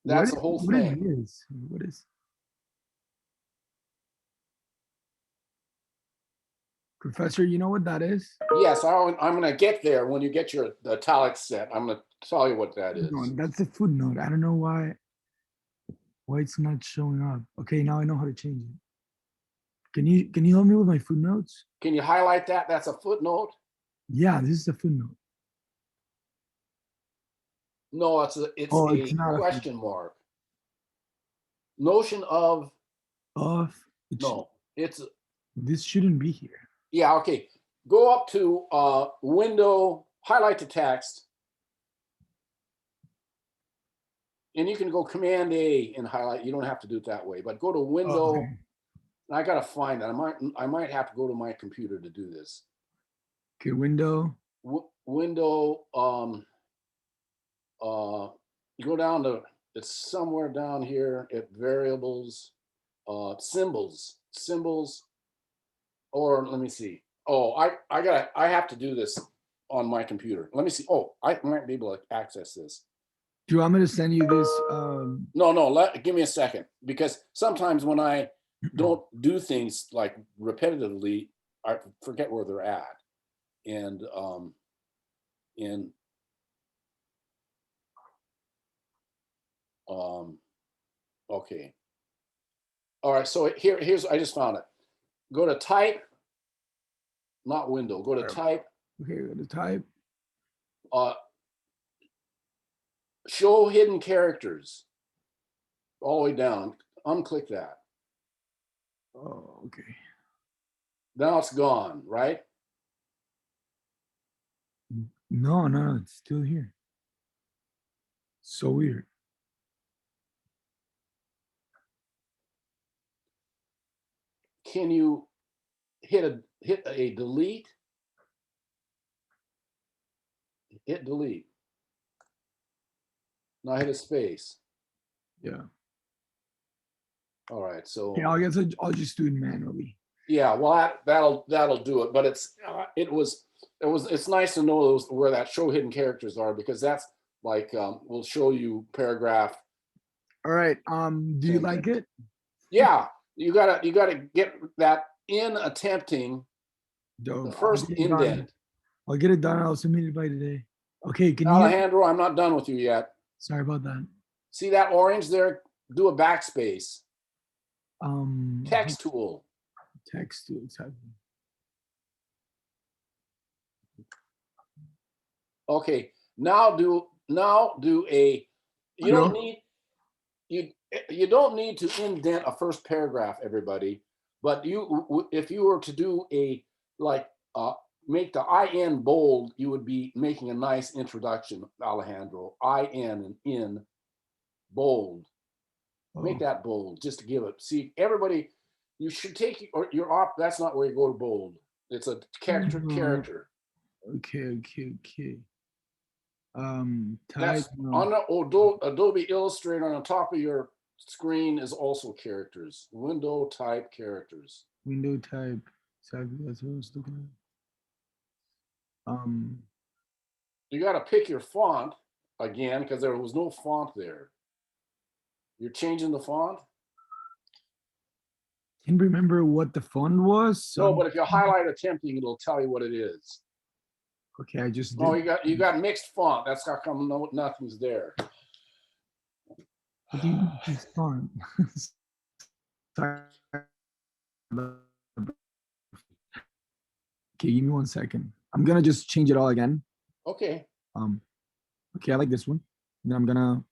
That's the whole What is thing. this? What is? Professor, you know what that is? Yes, I'm going to get there when you get your the italics set. I'm going to tell you what that is. No, that's a footnote. I don't know why it's not showing up. Okay, now I know how to change it. Can you help me with my footnotes? Can you highlight that? That's a footnote. Yeah, this is a footnote. No, it's a not a question mark. Notion of no. It's This shouldn't be here. yeah. Okay. Go up to window, highlight the text, and you can go Command A and highlight. You don't have to do it that way, but go to window. Okay. I gotta find it. I might have to go to my computer to do this. Okay, window. Window. You go down to it's somewhere down here at variables, symbols, or let me see. Oh, I have to do this on my computer. Let me see. Oh, I might be able to access this. Do you want me to send you this? No, give me a second, because sometimes when I don't do things like repetitively, I forget where they're at. And okay. All right, so here's I just found it. Go to type, not window, go to type. Okay, go to type. Show hidden characters. All the way down. Unclick that. Oh, okay. Now it's gone, right? No, it's still here. So weird. Can you hit a delete? Hit delete. Now hit a space. Yeah. All right, so Yeah, I guess I'll just do it manually. yeah, well that'll do it. But it's nice to know where that show hidden characters are, because that's like will show you paragraph. All right. Do you like it? Yeah, you gotta get that in attempting the first indent. I'll get it done. I'll submit it by today. Okay, can you? Alejandro, I'm not done with you yet. Sorry about that. See that orange there? Do a backspace. Text tool. Text tool. Okay, now do a. You don't need to indent a first paragraph, everybody. But if you were to do a make the IN bold, you would be making a nice introduction, Alejandro. IN and in bold. Make that bold just to give it. See, everybody, you should take your op. That's not where you go to bold. It's a character. Okay. That's Type. on the Adobe Illustrator on the top of your screen is also characters. Window type characters. Window type. Exactly. That's what I was looking at. You got to pick your font again, because there was no font there. You're changing the font? Can't remember what the font was. So No, but if you highlight attempting, it'll tell you what it is. okay, I just Oh, did. you got mixed font. That's how come nothing's there. What do you mean it's font? Sorry. Okay, give me 1 second. I'm gonna just change it all again. Okay. Okay, I like this one. Then I'm gonna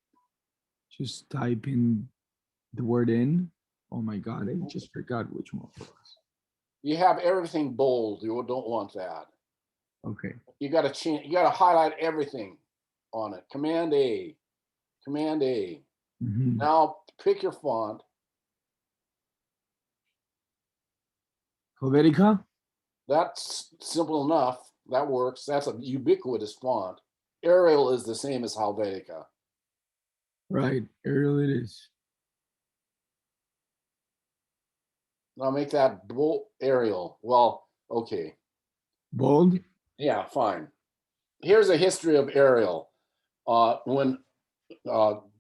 just type in the word in. Oh my God, I just forgot which one it was. You have everything bold. You don't want that. Okay. You got to change. You got to highlight everything on it. Command A. Mhm. Now pick your font. Helvetica? That's simple enough. That works. That's a ubiquitous font. Arial is the same as Helvetica. Right, Arial it is. I'll make that bold Arial. Well, okay. Bold. Yeah, fine. Here's a history of Arial. When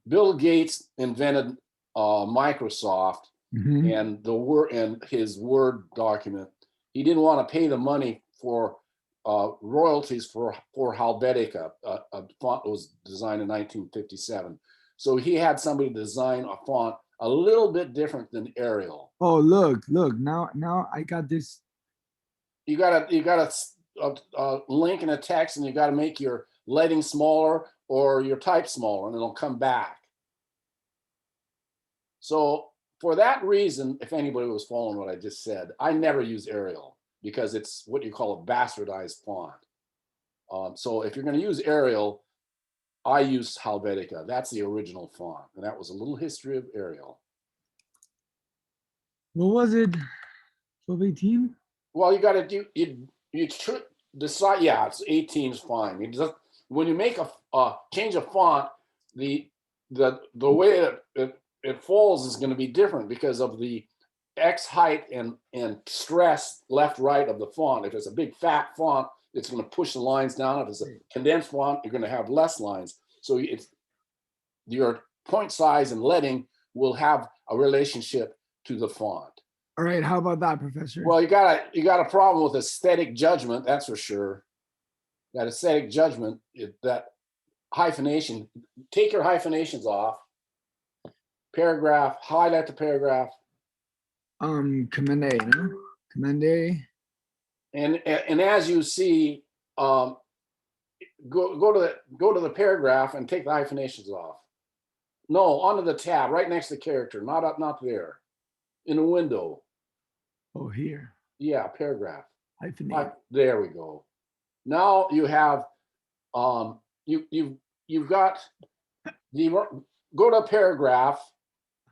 Bill Gates invented Microsoft Mhm. and the word and his Word document, he didn't want to pay the money for royalties for Helvetica. A font was designed in 1957. So he had somebody design a font a little bit different than Arial. Oh, look. Now I got this. You gotta link in a text, and you gotta make your leading smaller or your type smaller, and it'll come back. So for that reason, if anybody was following what I just said, I never use Arial because it's what you call a bastardized font. So if you're going to use Arial, I use Helvetica. That's the original font, and that was a little history of Arial. What was it? 1218. Well, you got to do you should decide. Yeah, it's 18 is fine. It just, when you make a change of font, the way it falls is going to be different because of the X height and stress left right of the font. If it's a big fat font, it's going to push the lines down. If it's a condensed font, you're going to have less lines. So it's your point size and leading will have a relationship to the font. All right. How about that, Professor? Well, you got a problem with aesthetic judgment, that's for sure. That aesthetic judgment, that hyphenation, take your hyphenations off. Paragraph, highlight the paragraph. Command A, no? Command A. And as you see, go to the paragraph and take the hyphenations off. No, onto the tab, right next to the character, not there. In a window. Oh, here. Yeah, paragraph. Hyphenate. There we go. Now you have you've got the go to paragraph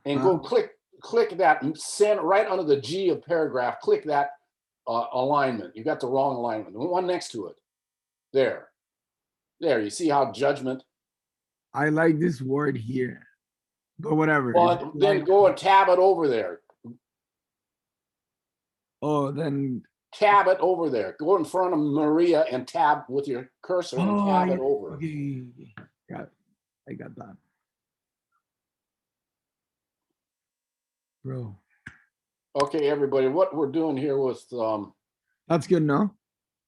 and go click that, send right under the G of paragraph, click that alignment. You got the wrong alignment. The one next to it. There. You see how judgment. I like this word here, but whatever. Well, then go and tab it over there. Oh, then tab it over there. Go in front of Maria and tab with your cursor and tab it over. Okay. Got it. I got that. Bro. Okay, everybody, what we're doing here with That's good, no?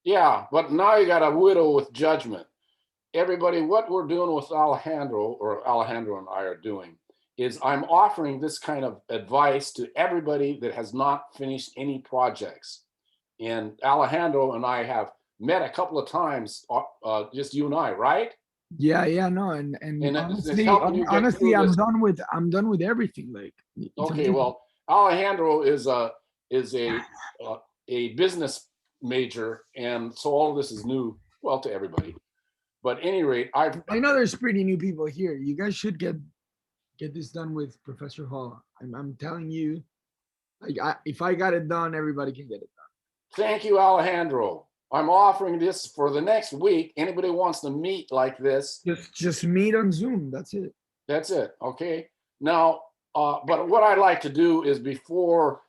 yeah, but now you got a widow with judgment. Everybody, what we're doing with Alejandro and I are doing is I'm offering this kind of advice to everybody that has not finished any projects. And Alejandro and I have met a couple of times, just you and I, right? Yeah, no, and it's helping you get through I'm this. done with everything. Like, Okay, well, Alejandro is a business major, and so all of this is new, well, to everybody. But at any rate, I know there's pretty new people here. You guys should get this done with Professor Hall. I'm telling you, like, if I got it done, everybody can get it done. Thank you, Alejandro. I'm offering this for the next week. Anybody wants to meet like this? Just meet on Zoom. That's it. That's it. Okay. Now, but what I'd like to do is before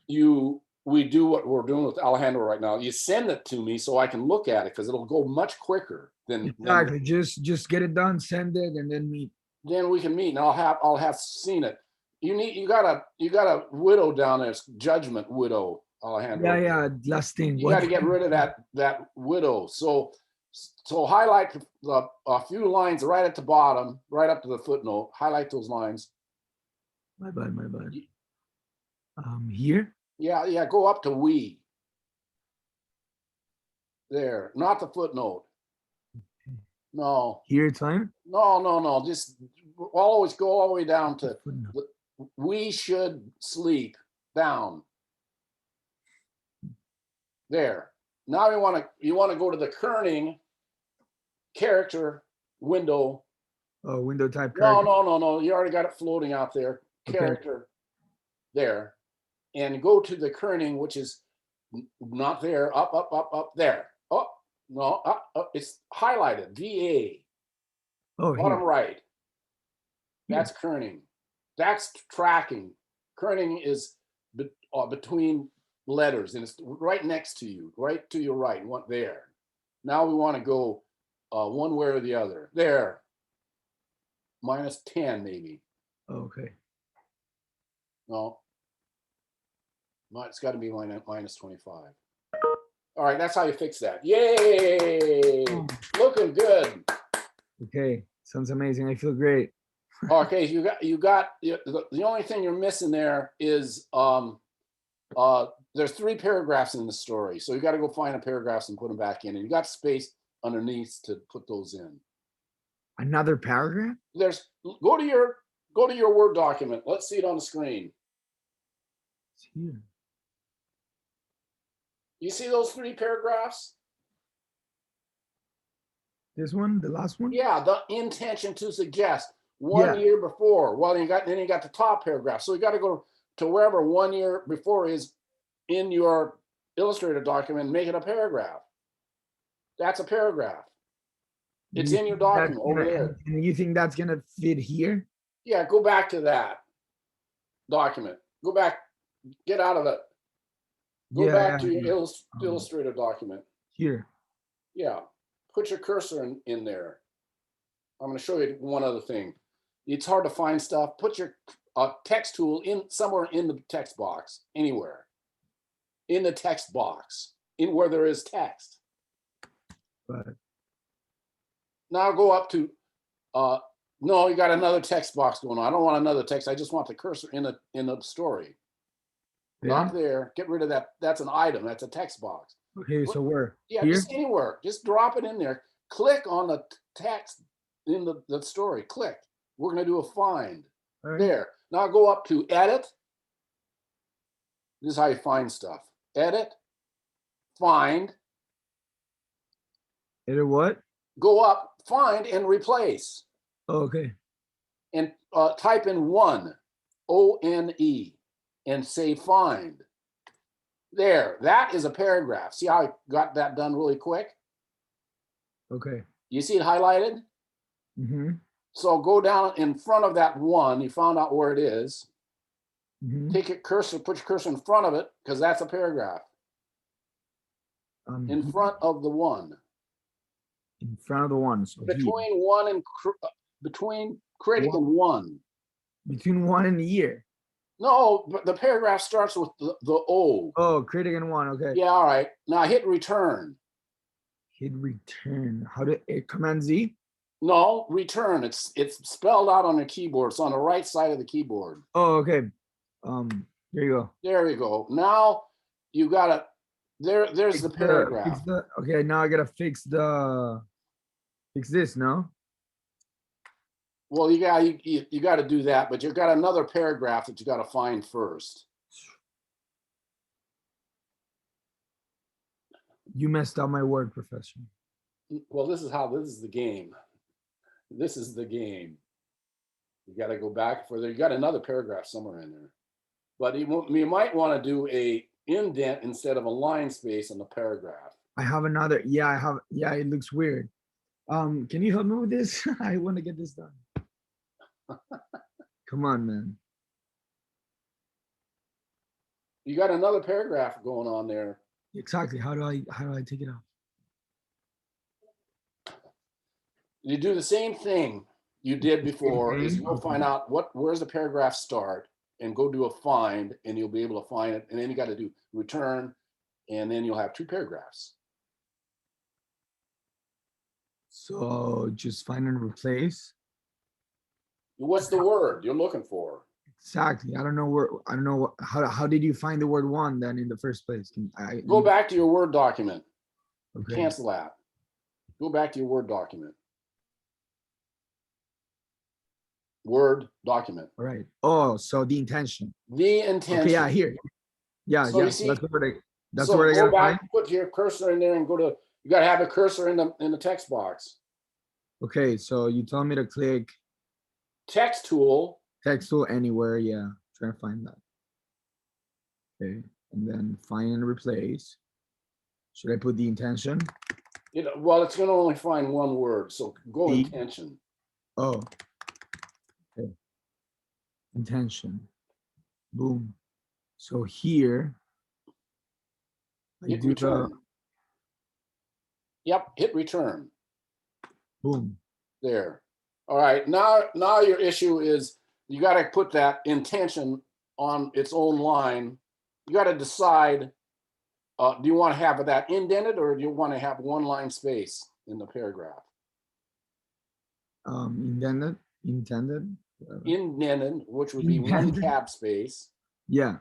we do what we're doing with Alejandro right now, you send it to me so I can look at it because it'll go much quicker than exactly. Just get it done, send it, and then meet. Then we can meet, and I'll have seen it. You got a widow down there, it's judgment widow, Alejandro. Yeah. Last thing. You got to get rid of that widow. So highlight a few lines right at the bottom, right up to the footnote. Highlight those lines. My bad. Here. Yeah. Go up to we. There, not the footnote. No. Here it's fine. No. Just always go all the way down to we should sleep down. There. Now you want to go to the kerning character window. Oh, window type character. No. You already got it floating out there. Character there. And go to the kerning, which is not there. Up there. Oh, no, it's highlighted. VA. Oh, Bottom here. right. That's kerning. That's tracking. Kerning is between letters, and it's right next to you, right to your right, one there. Now we want to go one way or the other. There, -10 maybe. Okay. No, it's got to be -25. All right, that's how you fix that. Yay! Looking good. Okay. Sounds amazing. I feel great. Okay, the only thing you're missing there is there's 3 paragraphs in the story, so you got to go find the paragraphs and put them back in, and you got space underneath to put those in. Another paragraph? Go to your Word document. Let's see it on the screen. It's here. You see those 3 paragraphs? This one, the last one? Yeah, the intention to suggest 1 year before. Well, then you got the top paragraph. So you got to go to wherever 1 year before is in your Illustrator document and make it a paragraph. That's a paragraph. It's in your document over there. And you think that's gonna fit here? Yeah, go back to that document. Go back, get out of it. Go back to your Illustrator document. Here. Yeah, put your cursor in there. I'm going to show you one other thing. It's hard to find stuff. Put your text tool in somewhere in the text box, anywhere. In the text box, in where there is text. But Now go up to, no, you got another text box going on. I don't want another text. I just want the cursor in the story. Not there. Get rid of that. That's an item. That's a text box. okay, so where? Yeah, Here? just anywhere. Just drop it in there. Click on the text in the story. Click. We're going to do a find. All right. There. Now go up to edit. This is how you find stuff. Edit. Find. Edit what? Go up. Find and replace. Oh, okay. And type in one. O-N-E. And say find. There. That is a paragraph. See how I got that done really quick? Okay. You see it highlighted? Mm-hmm. So go down in front of that one. You found out where it is. Mm-hmm. Take your cursor, put your cursor in front of it, because that's a paragraph. In front of the one. In front of the one. So here. Between one and between critic and one. Between 1 and a year. No, but the paragraph starts with the O. Oh, critic and 1. Okay. Yeah, all right. Now hit return. Hit return. How do it command Z? No, return. It's spelled out on the keyboard. It's on the right side of the keyboard. Oh, okay. There you go. There we go. Now you gotta there's the paragraph. Okay, now I gotta fix this, no? Well, you got to do that, but you've got another paragraph that you got to find first. You messed up my word, Professor. Well, this is the game. This is the game. You got to go back further. You got another paragraph somewhere in there, but you might want to do a indent instead of a line space on the paragraph. I have another. Yeah, I have. Yeah, it looks weird. Can you help me with this? I want to get this done. Come on, man. You got another paragraph going on there. Exactly. How do I take it out? You do the same thing you did before. Is you'll find out where's the paragraph start, and go do a find, and you'll be able to find it. And then you got to do return, and then you'll have 2 paragraphs. So just find and replace. What's the word you're looking for? Exactly. I don't know how did you find the word one then in the first place? Go back to your Word document. Okay. Cancel that. Go back to your Word document. Word document. All right. Oh, so the intention. The intention. Okay, yeah, here. Yeah, So you yeah. see- So that's So where I go gotta back, find. put your cursor in there and go to, you gotta have a cursor in the text box. Okay, so you tell me to click Text tool, text tool anywhere. Yeah, try to find that. Okay, and then find and replace. Should I put the intention? well, it's gonna only find one word, so go The- intention. Oh. Okay. Intention. Boom. So here, I Hit do the return. Yep, hit return. boom. There. All right, now your issue is you got to put that intention on its own line. You got to decide, do you want to have that indented or do you want to have one line space in the paragraph? Intended. Whatever. Indented, which would be one Indented. tab space. Yeah.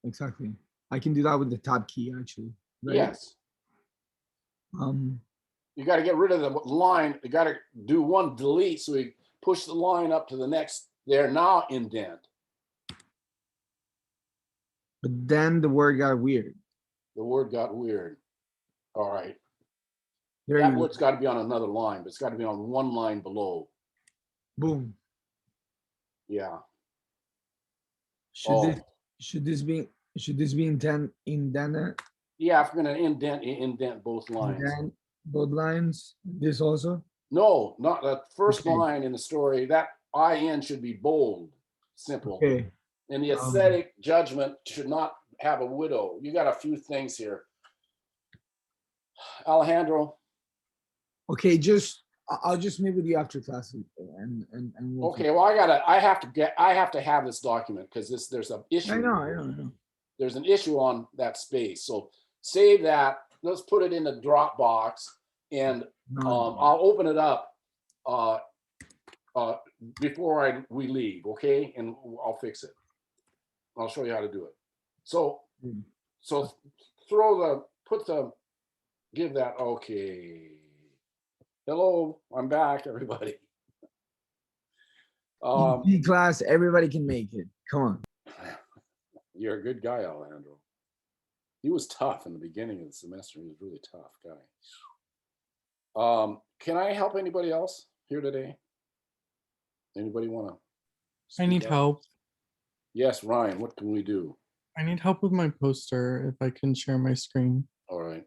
Exactly. I can do that with the tab key actually. Right? Yes. You got to get rid of the line. You got to do one delete so you push the line up to the next there. Now indent. But then the word got weird. The word got weird. All right. There That you go. word's got to be on another line, but it's got to be on one line below. Boom. Yeah. Should this be indented? Yeah, if you're going to indent both lines. Indent both lines. This also. No, not the first Okay. line in the story. That IN should be bold, simple. Okay. And the aesthetic judgment should not have a widow. You got a few things here. Alejandro. Okay. I'll just meet with you after class and we'll Okay, well, I have to have this document because there's an issue. I know. There's an issue on that space. So save that. Let's put it in the Dropbox, and No. I'll open it up before we leave. Okay, and I'll fix it. I'll show you how to do it. So give that. Okay. Hello, I'm back, everybody. EP class, everybody can make it. Come on. You're a good guy, Alejandro. He was tough in the beginning of the semester. He was a really tough guy. Can I help anybody else here today? Anybody want to? I need help. Yes, Ryan, what can we do? I need help with my poster if I can share my screen. All right.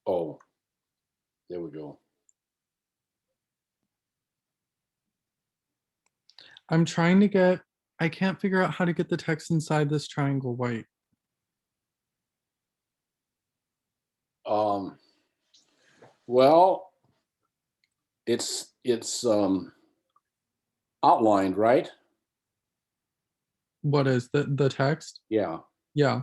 Oh, there we go. I'm trying to I can't figure out how to get the text inside this triangle white. Well, it's outlined, right? What is the text? Yeah. Yeah.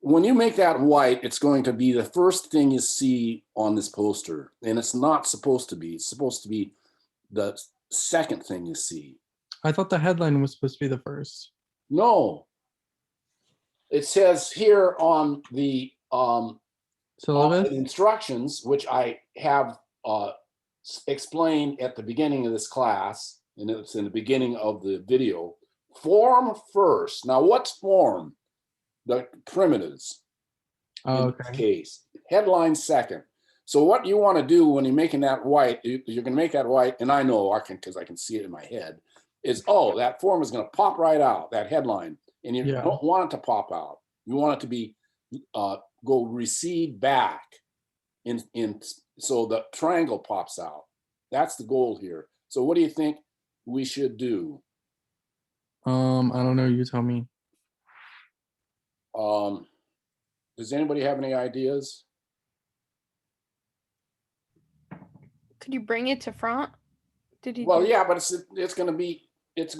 When you make that white, it's going to be the first thing you see on this poster, and it's not supposed to be. It's supposed to be the second thing you see. I thought the headline was supposed to be the first. No. It says here on the Syllabus? instructions, which I have explained at the beginning of this class, and it's in the beginning of the video, form first. Now, what's form? The primitives. Oh, in this okay. case. Headline second. So what you want to do when you're making that white, you're going to make that white, and I know because I can see it in my head, is, that form is going to pop right out, that headline. And you don't want it to pop out. You want it to be go recede back so the triangle pops out. That's the goal here. So what do you think we should do? I don't know, you tell me. Does anybody have any ideas? Could you bring it to front? Did you? Well, yeah, but it's going to be that's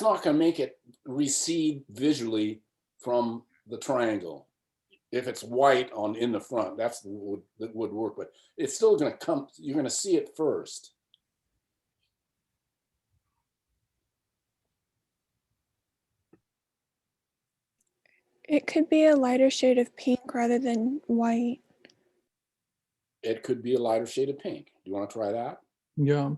not going to make it recede visually from the triangle. If it's white in the front, that would work, but it's still going to come. You're going to see it first. It could be a lighter shade of pink rather than white. It could be a lighter shade of pink. Do you want to try that? Yeah.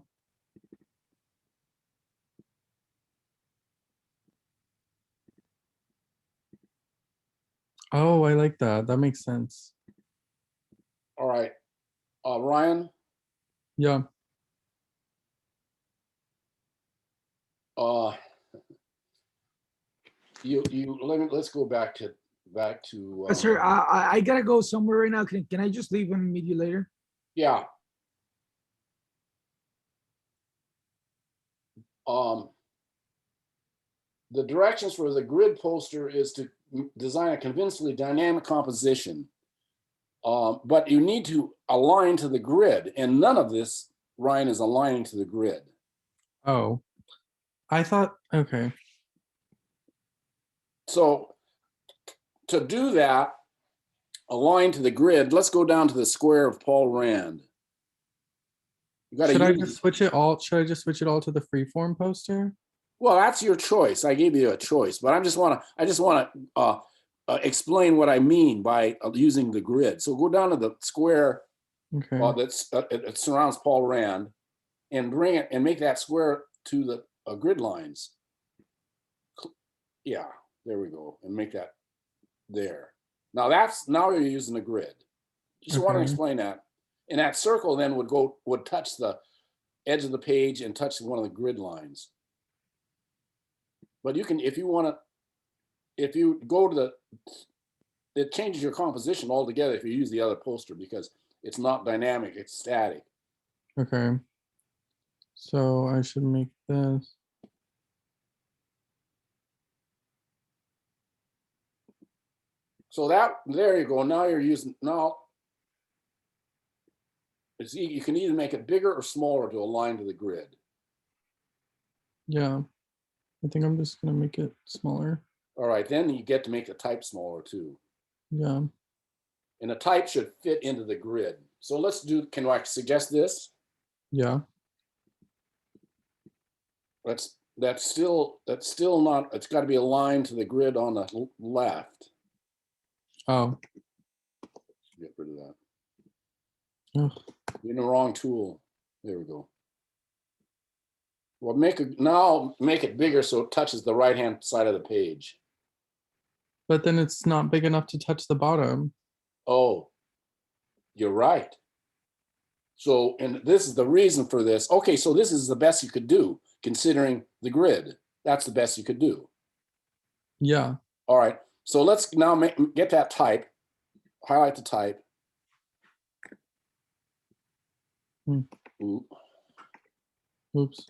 Oh, I like that. That makes sense. All right. Ryan, Yeah. let's go back to back to. Sir, I gotta go somewhere right now. Can I just leave and meet you later? Yeah. Um, the directions for the grid poster is to design a convincingly dynamic composition. But you need to align to the grid, and none of this, Ryan, is aligning to the grid. Oh, I thought, okay. So to do that, align to the grid, let's go down to the square of Paul Rand. You got Should I to just use, switch it all? Should I just switch it all to the freeform poster? well, that's your choice. I gave you a choice, but I just want to explain what I mean by using the grid. So go down to the square Okay. it surrounds Paul Rand, and bring it and make that square to the grid lines. Yeah, there we go, and make that there. Now you're using the grid. Just want to Okay. explain that. And that circle then would touch the edge of the page and touch one of the grid lines. But you can, if you want to, if you go to it changes your composition altogether if you use the other poster, because it's not dynamic, it's static. Okay. So I should make this. So there you go. Now you're using, now you can either make it bigger or smaller to align to the grid. Yeah. I think I'm just gonna make it smaller. All right, then you get to make the type smaller too. Yeah. And the type should fit into the grid. So let's do, can I suggest this? Yeah. That's still not, it's got to be aligned to the grid on the left. Oh. Get rid of that. Ugh. You're in the wrong tool. There we go. Well, now make it bigger so it touches the right-hand side of the page. But then it's not big enough to touch the bottom. Oh, you're right. So, and this is the reason for this. Okay, so this is the best you could do, considering the grid. That's the best you could do. Yeah. All right, so let's now get that type, highlight the type. Hmm. Ooh. Oops.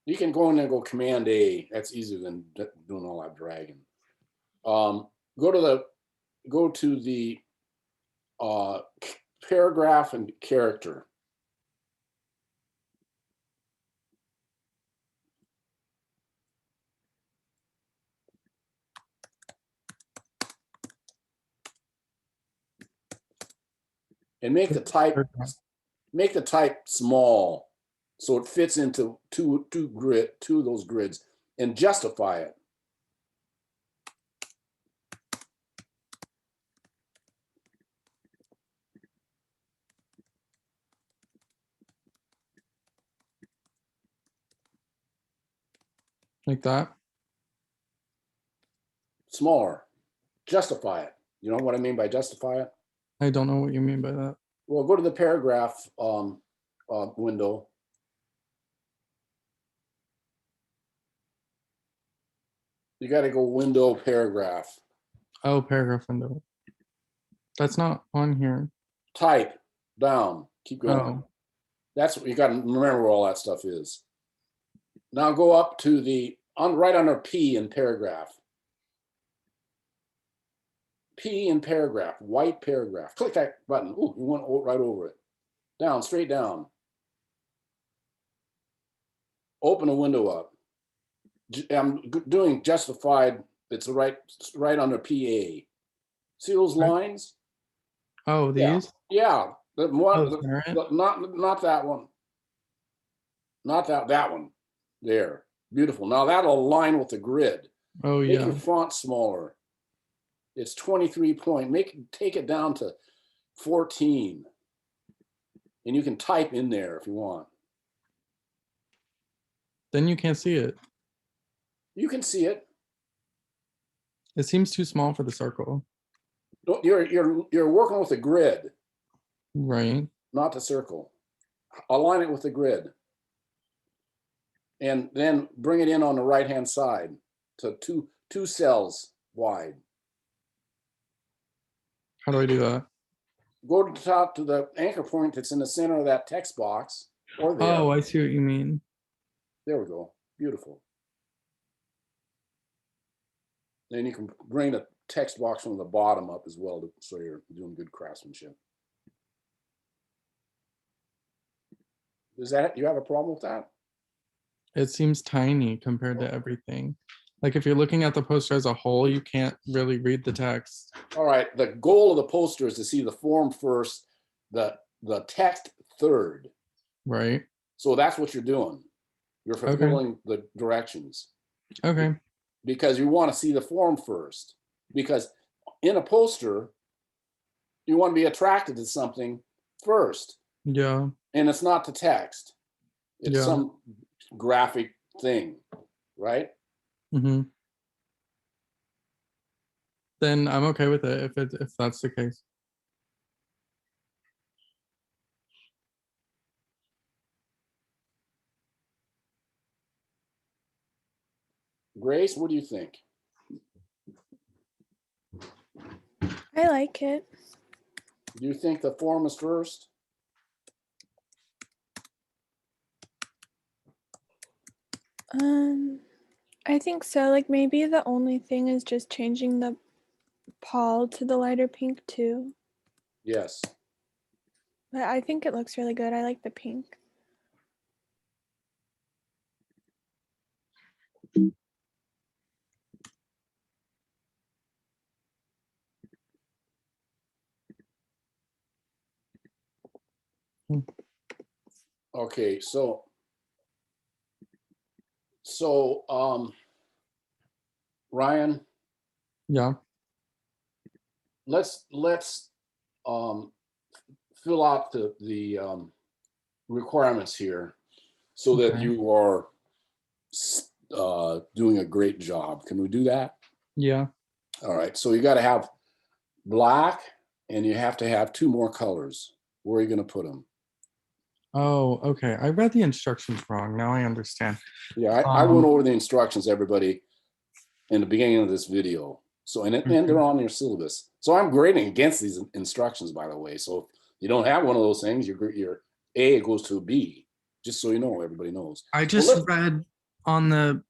You can go in there and go Command A. That's easier than doing all that dragging. Go to the paragraph and character. And make the type small so it fits into two of those grids, and justify it. Like that. Smaller. Justify it. You know what I mean by justify it? I don't know what you mean by that. Well, go to the paragraph window. You got to go window paragraph. Oh, paragraph window. That's not on here. Type down. Keep going. Oh. That's what you got to remember where all that stuff is. Now go up to the right under P in paragraph. P in paragraph, white paragraph. Click that button. Ooh, you went right over it. Down, straight down. Open a window up. I'm doing justified. It's right under PA. See those lines? Oh, these? Yeah. The one, Oh, center it? not that one. Not that one. There. Beautiful. Now that'll align with the grid. Oh, Make yeah. your font smaller. It's 23 point. Take it down to 14. And you can type in there if you want. Then you can't see it. You can see it. It seems too small for the circle. You're working with a grid, Right. not the circle. Align it with the grid. And then bring it in on the right-hand side to two cells wide. How do I do that? Go to the top to the anchor point that's in the center of that text box, or there. Oh, I see what you mean. There we go. Beautiful. Then you can bring the text box from the bottom up as well, so you're doing good craftsmanship. Is that, you have a problem with that? It seems tiny compared to everything. Like if you're looking at the poster as a whole, you can't really read the text. All right, the goal of the poster is to see the form first, the text third. Right. So that's what you're doing. You're fulfilling the directions. Okay. Because you want to see the form first. Because in a poster, you want to be attracted to something first. Yeah. And it's not the text. It's Yeah. some graphic thing, right? Mm-hmm. Then I'm okay with it if that's the case. Grace, what do you think? I like it. Do you think the form is first? I think so. Like maybe the only thing is just changing the Paul to the lighter pink too. Yes. But I think it looks really good. I like the pink. Okay, so Ryan, Yeah. let's fill out the requirements here so that Okay. you are doing a great job. Can we do that? Yeah. All right, so you got to have black and you have to have two more colors. Where are you going to put them? Oh, okay. I read the instructions wrong. Now I understand. Yeah, I went Um, over the instructions, everybody, in the beginning of this video. So, and they're on your syllabus. So I'm grading against these instructions, by the way. So if you don't have one of those things, your A goes to a B, just so you know, everybody knows. I So just let's- read on the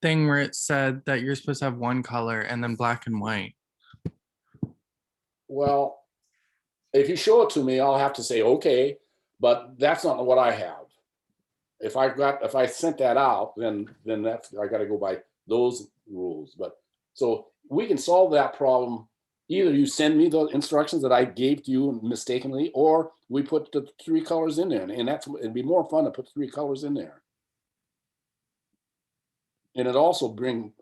thing where it said that you're supposed to have one color and then black and white. Well, if you show it to me, I'll have to say, okay, but that's not what I have. If I sent that out, then that's, I got to go by those rules. But so we can solve that problem. Either you send me the instructions that I gave to you mistakenly, or we put the three colors in there, and it'd be more fun to put three colors in there. And it also bring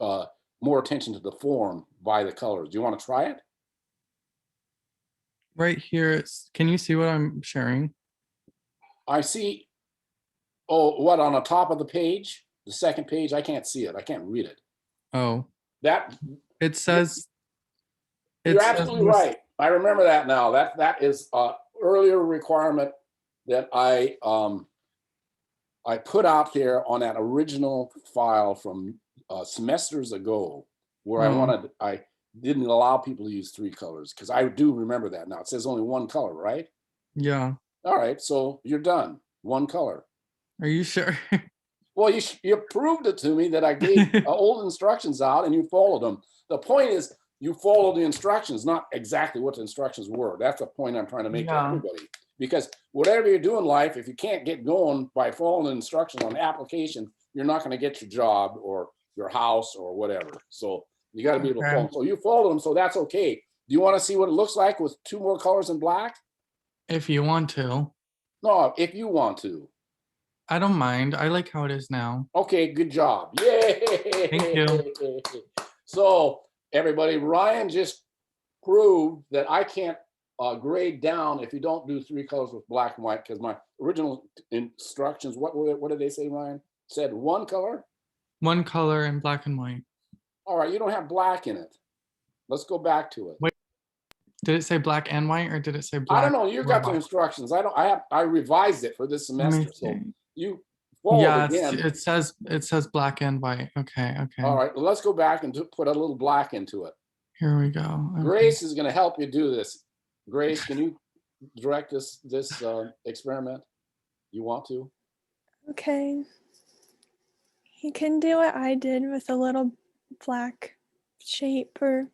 more attention to the form by the colors. Do you want to try it? Right here, can you see what I'm sharing? I see. Oh, what, on the top of the page? The second page? I can't see it. I can't read it. Oh, That it says. you're absolutely right. I remember that now. That is earlier requirement that I put out there on that original file from semesters ago, where I didn't allow people to use three colors, because I do remember that now. It says only one color, right? Yeah. All right, so you're done. One color. Are you sure? Well, you proved it to me that I gave old instructions out and you followed them. The point is, you follow the instructions, not exactly what the instructions were. That's the point I'm trying to make to Yeah. everybody. Because whatever you do in life, if you can't get going by following the instructions on the application, you're not going to get your job or your house or whatever. So you got to be able to Okay. follow them. So you follow them, so that's okay. Do you want to see what it looks like with two more colors in black? If you want to. No, if you want to. I don't mind. I like how it is now. Okay, good job. Yay! Thank you. So everybody, Ryan just proved that I can't grade down if you don't do three colors with black and white, because my original instructions, what did they say, Ryan? Said one color? One color and black and white. All right, you don't have black in it. Let's go back to it. Wait. Did it say black and white, or did it say black? I don't know. You or got the white? instructions. I revised it for this Let me semester. So see. you Fold Yeah, again. it says black and white. Okay, okay. All right, well, let's go back and put a little black into it. Here we go. Okay. Grace is going to help you do this. Grace, can you direct this experiment? You want to? Okay. You can do what I did with a little black shape or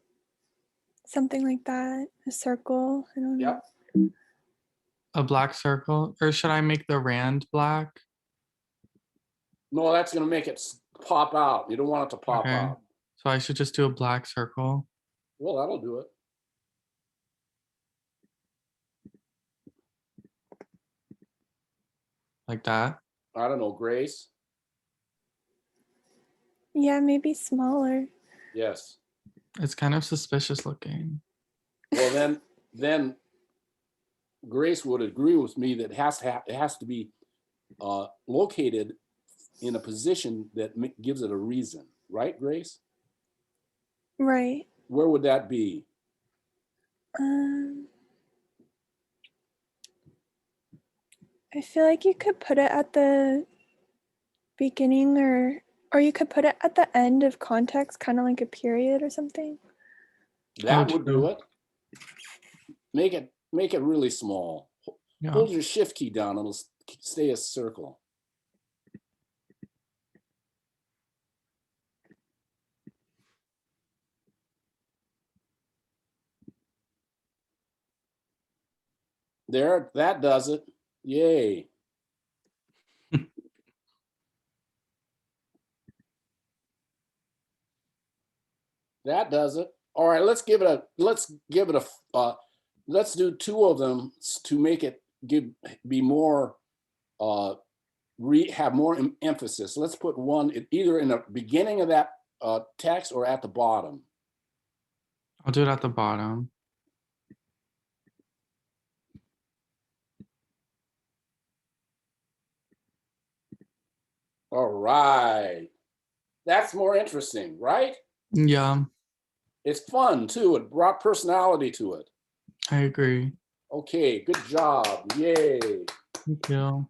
something like that. A circle. I don't know. Yep. A black circle, or should I make the rand black? No, that's going to make it pop out. You don't want it to pop Okay. out. So I should just do a black circle. Well, that'll do it. Like that. I don't know, Grace. Yeah, maybe smaller. Yes. It's kind of suspicious looking. Well, then Grace would agree with me that it has to be located in a position that gives it a reason, right, Grace? Right. Where would that be? I feel like you could put it at the beginning or you could put it at the end of context, kind of like a period or something. That Oh, would do it. Make it really small. Yeah. Hold your shift key down and it'll stay a circle. There, that does it. Yay. That does it. All right, let's do two of them to make it be more have more emphasis. Let's put one either in the beginning of that text or at the bottom. I'll do it at the bottom. All right. That's more interesting, right? Yeah, It's fun too. It brought personality to it. I agree. Okay, good job. Yay. Thank you.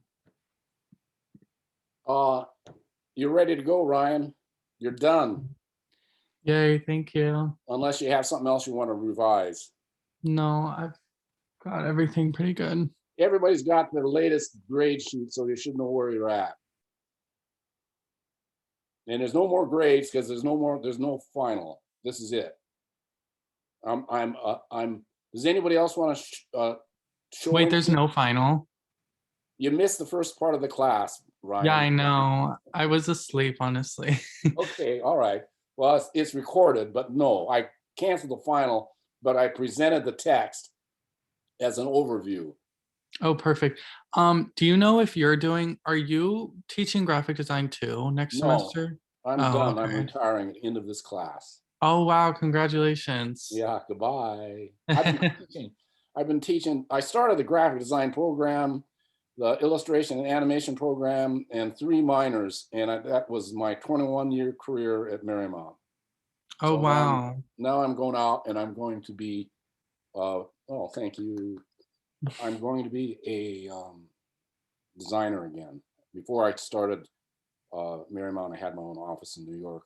You're ready to go, Ryan. You're done. Yay, thank you. Unless you have something else you want to revise. No, I've got everything pretty good. Everybody's got their latest grade sheet, so you should know where you're at. And there's no more grades because there's no final. This is it. Does anybody else want to show? Wait, there's no final. You missed the first part of the class, Ryan. Yeah, I know. I was asleep, honestly. Okay, all right. Well, it's recorded, but no, I canceled the final, but I presented the text as an overview. Oh, perfect. Do you know if are you teaching graphic design too next No, semester? I'm Oh, done. I'm okay. retiring at the end of this class. Oh, wow, congratulations. Yeah, goodbye. I've been teaching. I started the graphic design program, the illustration and animation program, and 3 minors. And that was my 21-year career at Marymount. Oh, So wow. now I'm going out and I'm going to be, oh, thank you. I'm going to be a designer again. Before I started Marymount, I had my own office in New York.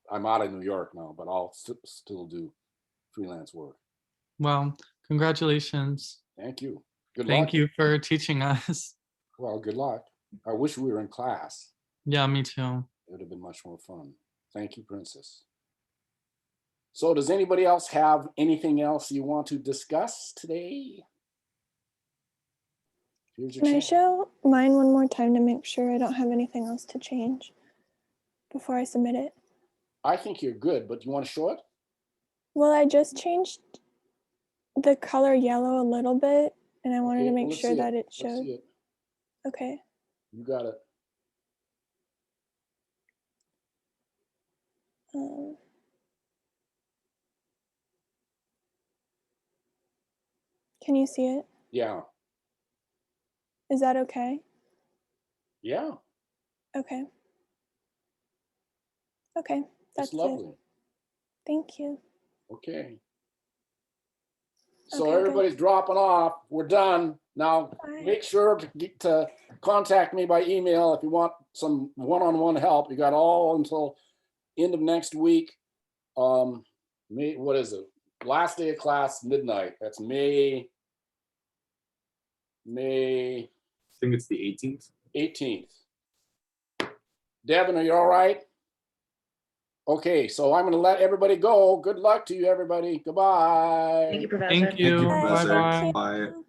I'm out of New York now, but I'll still do freelance work. Well, congratulations. Thank you. Good luck. Thank you for teaching us. Well, good luck. I wish we were in class. Yeah, me too. It would have been much more fun. Thank you, Princess. So does anybody else have anything else you want to discuss today? Here's your Can I chance. show mine one more time to make sure I don't have anything else to change before I submit it? I think you're good, but you want to show it? Well, I just changed the color yellow a little bit, and I wanted to Okay, make let's sure see that it Let's showed. see it. Okay. You got it. Can you see it? Yeah. Is that okay? Yeah. Okay. Okay, that's That's lovely. it. Thank you. Okay. So Okay, good. everybody's dropping off. We're done. Now Bye. make sure to contact me by email if you want some one-on-one help. You got all until end of next week. May, what is it? Last day of class, midnight. That's May I think it's the 18th. 18th. Devin, are you all right? Okay, so I'm going to let everybody go. Good luck to you, everybody. Goodbye. Thank you, Professor. Thank you. Professor. Bye-bye. Bye. you.